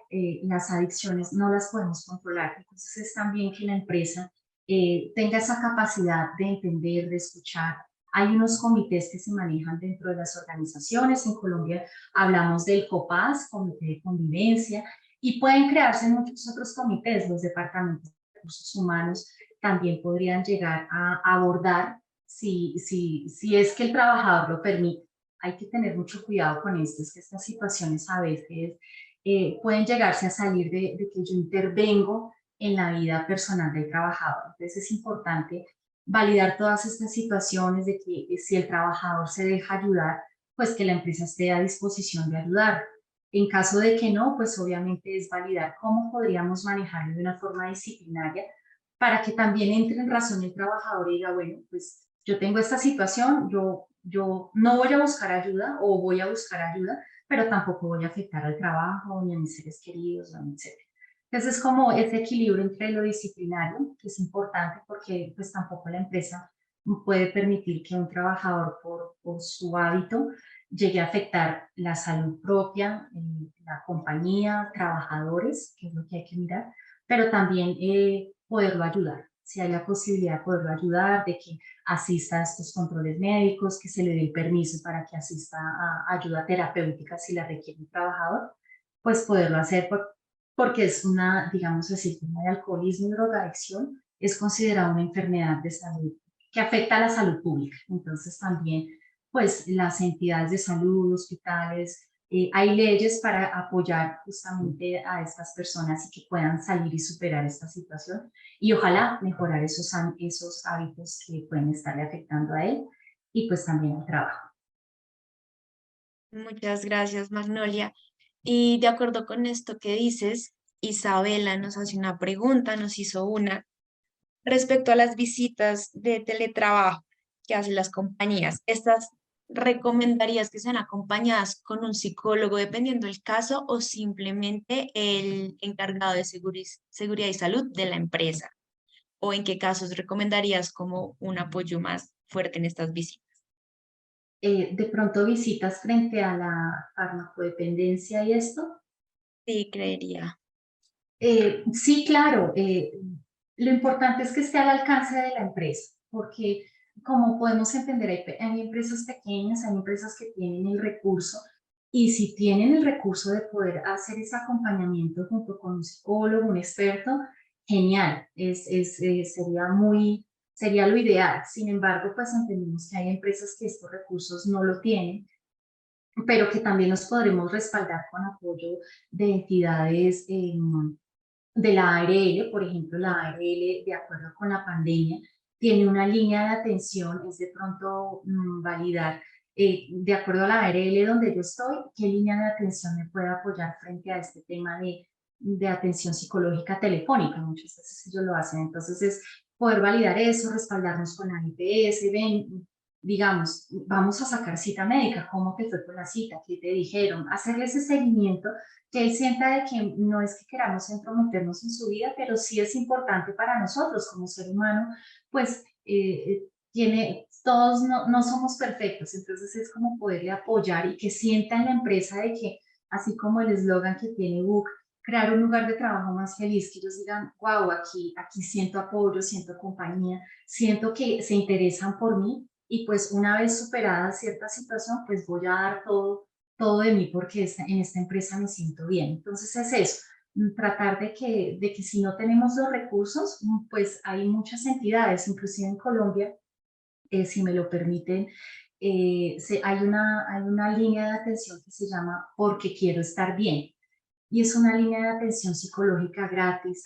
de las adicciones, no las podemos controlar. Entonces, es también que la empresa tenga esa capacidad de entender, de escuchar. Hay unos comités que se manejan dentro de las organizaciones. En Colombia hablamos del COPAS, Comité de Convivencia, y pueden crearse muchos otros comités. Los departamentos de recursos humanos también podrían llegar a abordar si es que el trabajador lo permite. Hay que tener mucho cuidado con esto, es que estas situaciones a veces pueden llegarse a salir de que yo intervengo en la vida personal del trabajador. Entonces es importante validar todas estas situaciones de que si el trabajador se deja ayudar, pues que la empresa esté a disposición de ayudar. En caso de que no, pues obviamente es validar cómo podríamos manejarlo de una forma disciplinaria para que también entre en razón el trabajador y diga, bueno, pues yo tengo esta situación, yo no voy a buscar ayuda o voy a buscar ayuda, pero tampoco voy a afectar al trabajo, ni a mis seres queridos, ni etcétera. Entonces es como ese equilibrio entre lo disciplinario, que es importante porque pues tampoco la empresa puede permitir que un trabajador por su hábito llegue a afectar la salud propia, la compañía, trabajadores, que es lo que hay que mirar, pero también poderlo ayudar. Si hay la posibilidad de poderlo ayudar, de que asista a estos controles médicos, que se le dé el permiso para que asista a ayuda terapéutica si la requiere un trabajador, pues poderlo hacer porque es una, digamos así, el tema de alcoholismo y drogadicción es considerada una enfermedad de salud que afecta a la salud pública. Entonces también, pues las entidades de salud, hospitales, hay leyes para apoyar justamente a estas personas y que puedan salir y superar esta situación y ojalá mejorar esos hábitos que pueden estarle afectando a él y pues también al trabajo. Muchas gracias, Magnolia. Y de acuerdo con esto que dices, Isabela nos hace una pregunta, nos hizo una respecto a las visitas de teletrabajo que hacen las compañías. ¿Estas recomendarías que sean acompañadas con un psicólogo dependiendo del caso o simplemente el encargado de seguridad y salud de la empresa? ¿O en qué casos recomendarías como un apoyo más fuerte en estas visitas? De pronto visitas frente a la farmacodependencia y esto. Sí, creería. Sí, claro, lo importante es que esté al alcance de la empresa, porque como podemos entender, hay empresas pequeñas, hay empresas que tienen el recurso, Y si tienen el recurso de poder hacer ese acompañamiento junto con un psicólogo, un experto, genial, sería lo ideal. Sin embargo, pues entendemos que hay empresas que estos recursos no lo tienen, pero que también nos podremos respaldar con apoyo de entidades de la ARL. Por ejemplo, la ARL, de acuerdo con la pandemia, tiene una línea de atención. Es de pronto validar, de acuerdo a la ARL donde yo estoy, qué línea de atención me puede apoyar frente a este tema de atención psicológica telefónica. Muchas veces ellos lo hacen. Entonces es poder validar eso, respaldarnos con la IPS, ven, digamos, vamos a sacar cita médica, ¿cómo te fue con la cita? ¿Qué te dijeron? Hacerle ese seguimiento, que él sienta de que no es que queramos entrometernos en su vida, pero sí es importante para nosotros como ser humano, pues todos no somos perfectos, entonces es como poderle apoyar y que sienta en la empresa de que, así como el eslogan que tiene Book, crear un lugar de trabajo más feliz, que ellos digan, wow, aquí siento apoyo, siento compañía, siento que se interesan por mí, y pues una vez superada cierta situación, pues voy a dar todo de mí porque en esta empresa me siento bien. Entonces es eso, tratar de que si no tenemos los recursos, pues hay muchas entidades, inclusive en Colombia, si me lo permiten, hay una línea de atención que se llama Porque Quiero Estar Bien. Y es una línea de atención psicológica gratis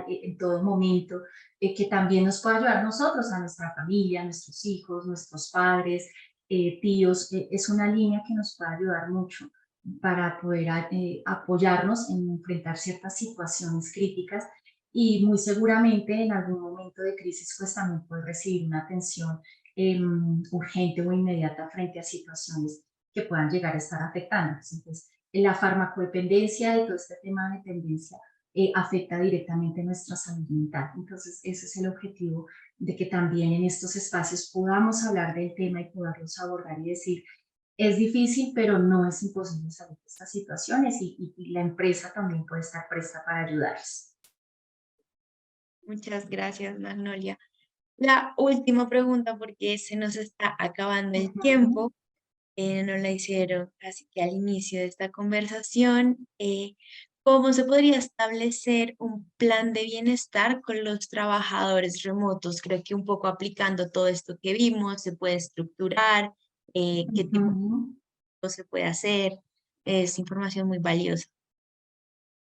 en todo momento, que también nos puede ayudar a nosotros, a nuestra familia, a nuestros hijos, nuestros padres, tíos. Es una línea que nos puede ayudar mucho para poder apoyarnos en enfrentar ciertas situaciones críticas, y muy seguramente en algún momento de crisis pues también puede recibir una atención urgente o inmediata frente a situaciones que puedan llegar a estar afectando. Entonces, la farmacodependencia y todo este tema de dependencia afecta directamente nuestra salud mental. Entonces, ese es el objetivo, de que también en estos espacios podamos hablar del tema y poderlos abordar y decir, es difícil, pero no es imposible salir de estas situaciones, y la empresa también puede estar presta para ayudarles. Muchas gracias, Magnolia. La última pregunta, porque se nos está acabando el Ujú. tiempo, nos la hicieron casi que al inicio de esta conversación. ¿Cómo se podría establecer un plan de bienestar con los trabajadores remotos? Creo que un poco aplicando todo esto que vimos, se puede estructurar, qué tipo Ujú. de cosas se puede hacer. Es información muy valiosa.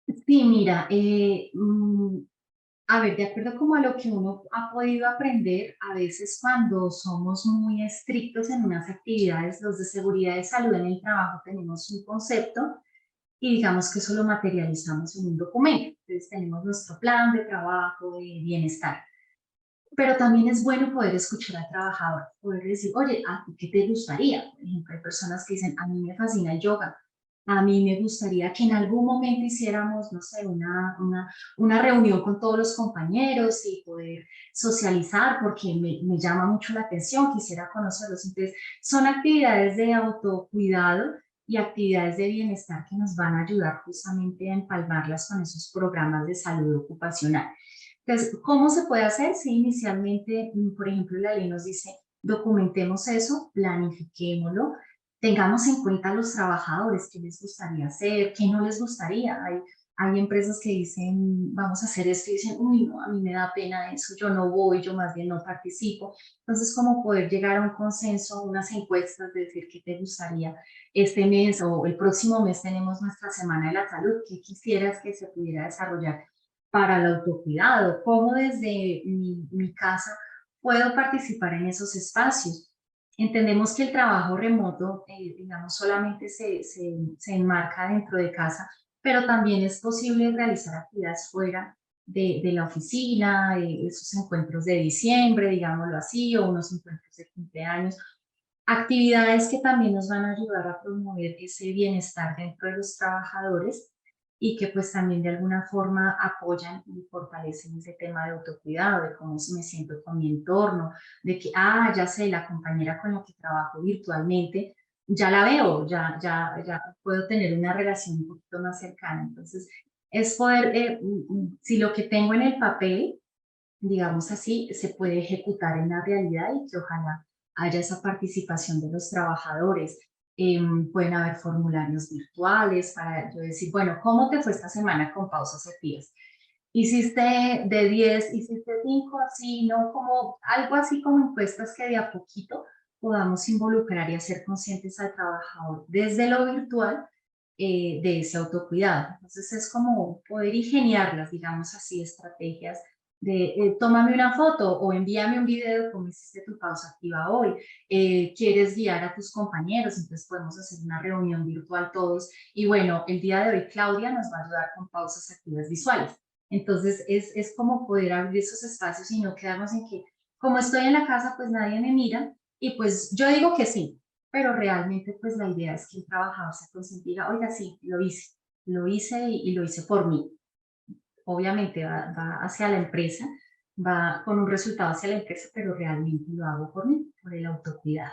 Sí, mira, a ver, de acuerdo como a lo que uno ha podido aprender, a veces cuando somos muy estrictos en unas actividades, los de seguridad y salud en el trabajo tenemos un concepto, y digamos que eso lo materializamos en un documento. Entonces tenemos nuestro plan de trabajo, de bienestar. Pero también es bueno poder escuchar al trabajador, poder decir, oye, ¿a ti qué te gustaría? Por ejemplo, hay personas que dicen, a mí me fascina el yoga, a mí me gustaría que en algún momento hiciéramos, no sé, una reunión con todos los compañeros y poder socializar porque me llama mucho la atención, quisiera conocerlos. Entonces, son actividades de autocuidado y actividades de bienestar que nos van a ayudar justamente a empalmarlas con esos programas de salud ocupacional. Entonces, ¿cómo se puede hacer? Si inicialmente, por ejemplo, la ley nos dice, documentemos eso, planifiquémoslo, tengamos en cuenta a los trabajadores, qué les gustaría hacer, qué no les gustaría. Hay empresas que dicen, vamos a hacer esto, y dicen, uy, no, a mí me da pena eso, yo no voy, yo más bien no participo. Entonces, ¿cómo poder llegar a un consenso, unas encuestas, de decir qué te gustaría este mes o el próximo mes? Tenemos nuestra Semana de la Salud, ¿qué quisieras que se pudiera desarrollar para el autocuidado? ¿Cómo desde mi casa puedo participar en esos espacios? Entendemos que el trabajo remoto, digamos, solamente se enmarca dentro de casa, pero también es posible realizar actividades fuera de la oficina, esos encuentros de diciembre, digámoslo así, o unos encuentros de cumpleaños, actividades que también nos van a ayudar a promover ese bienestar dentro de los trabajadores, y que pues también de alguna forma apoyan y fortalecen ese tema de autocuidado, de cómo me siento con mi entorno, de que, ya sé, la compañera con la que trabajo virtualmente, ya la veo, ya puedo tener una relación un poquito más cercana. Entonces, es poder, si lo que tengo en el papel, digamos así, se puede ejecutar en la realidad, y que ojalá haya esa participación de los trabajadores. Pueden haber formularios virtuales para yo decir, bueno, ¿cómo te fue esta semana con pausas activas? Hiciste de 10, hiciste 5, así, ¿no? Como algo así como encuestas que de a poquito podamos involucrar y hacer conscientes al trabajador desde lo virtual de ese autocuidado. Entonces es como poder ingeniarlas, digamos así, estrategias de tómame una foto o envíame un video como hiciste tu pausa activa hoy. ¿Quieres guiar a tus compañeros? Entonces podemos hacer una reunión virtual todos. Y bueno, el día de hoy Claudia nos va a ayudar con pausas activas visuales. Entonces es como poder abrir esos espacios y no quedarnos en que como estoy en la casa pues nadie me mira y pues yo digo que sí, pero realmente pues la idea es que el trabajador se consciente y diga, oiga sí, lo hice y lo hice por mí. Obviamente va hacia la empresa, va con un resultado hacia la empresa, pero realmente lo hago por mí, por el autocuidado.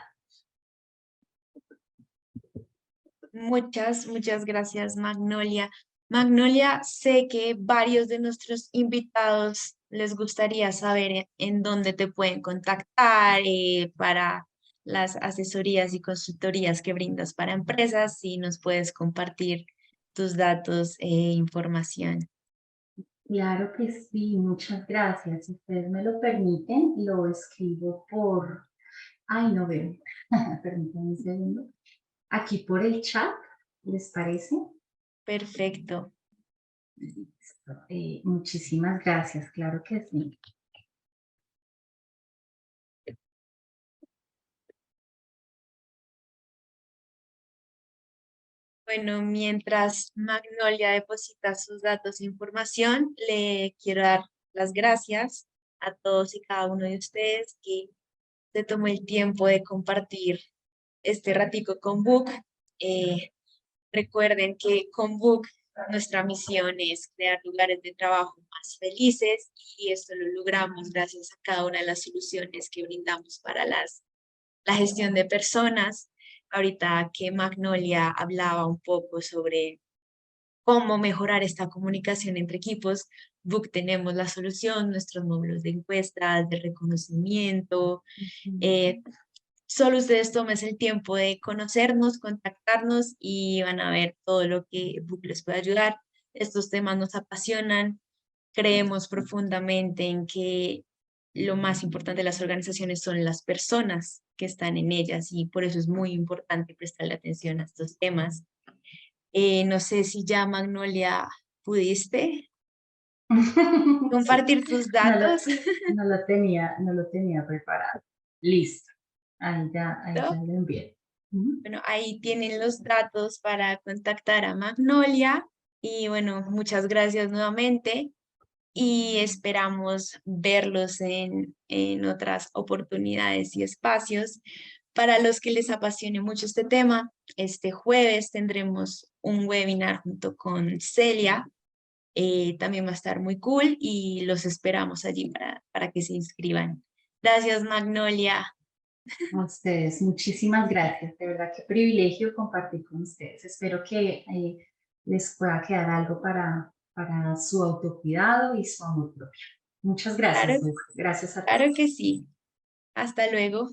Muchas gracias, Magnolia. Magnolia, sé que varios de nuestros invitados les gustaría saber en dónde te pueden contactar para las asesorías y consultorías que brindas para empresas, si nos puedes compartir tus datos e información. Claro que sí, muchas gracias. Si ustedes me lo permiten, lo escribo por, ay, no veo, permítanme un segundo. Aquí por el chat, ¿les parece? Perfecto. Listo. Muchísimas gracias, claro que sí. Bueno, mientras Magnolia deposita sus datos e información, le quiero dar las gracias a todos y cada uno de ustedes que se tomó el tiempo de compartir este ratico con Book. Recuerden que con Book nuestra misión es crear lugares de trabajo más felices y esto lo logramos gracias a cada una de las soluciones que brindamos para la gestión de personas. Ahorita que Magnolia hablaba un poco sobre cómo mejorar esta comunicación entre equipos, Book tenemos la solución, nuestros módulos de encuestas, de reconocimiento. Solo ustedes tomen el tiempo de conocernos, contactarnos y van a ver todo lo que Book les puede ayudar. Estos temas nos apasionan, creemos profundamente en que lo más importante de las organizaciones son las personas que están en ellas y por eso es muy importante prestarle atención a estos temas. No sé si ya, Magnolia, pudiste Sí, compartir tus no lo, datos. no lo tenía preparado. Listo. Ahí ya ¿No? lo envié. Ujú. Bueno, ahí tienen los datos para contactar a Magnolia y bueno, muchas gracias nuevamente y esperamos verlos en otras oportunidades y espacios. Para los que les apasione mucho este tema, este jueves tendremos un webinar junto con Celia. También va a estar muy cool y los esperamos allí para que se inscriban. Gracias, Magnolia. A ustedes, muchísimas gracias. De verdad, qué privilegio compartir con ustedes. Espero que les pueda quedar algo para su autocuidado y su amor propio. Muchas Claro, gracias, Luz. Gracias a claro todos. que sí. Hasta luego.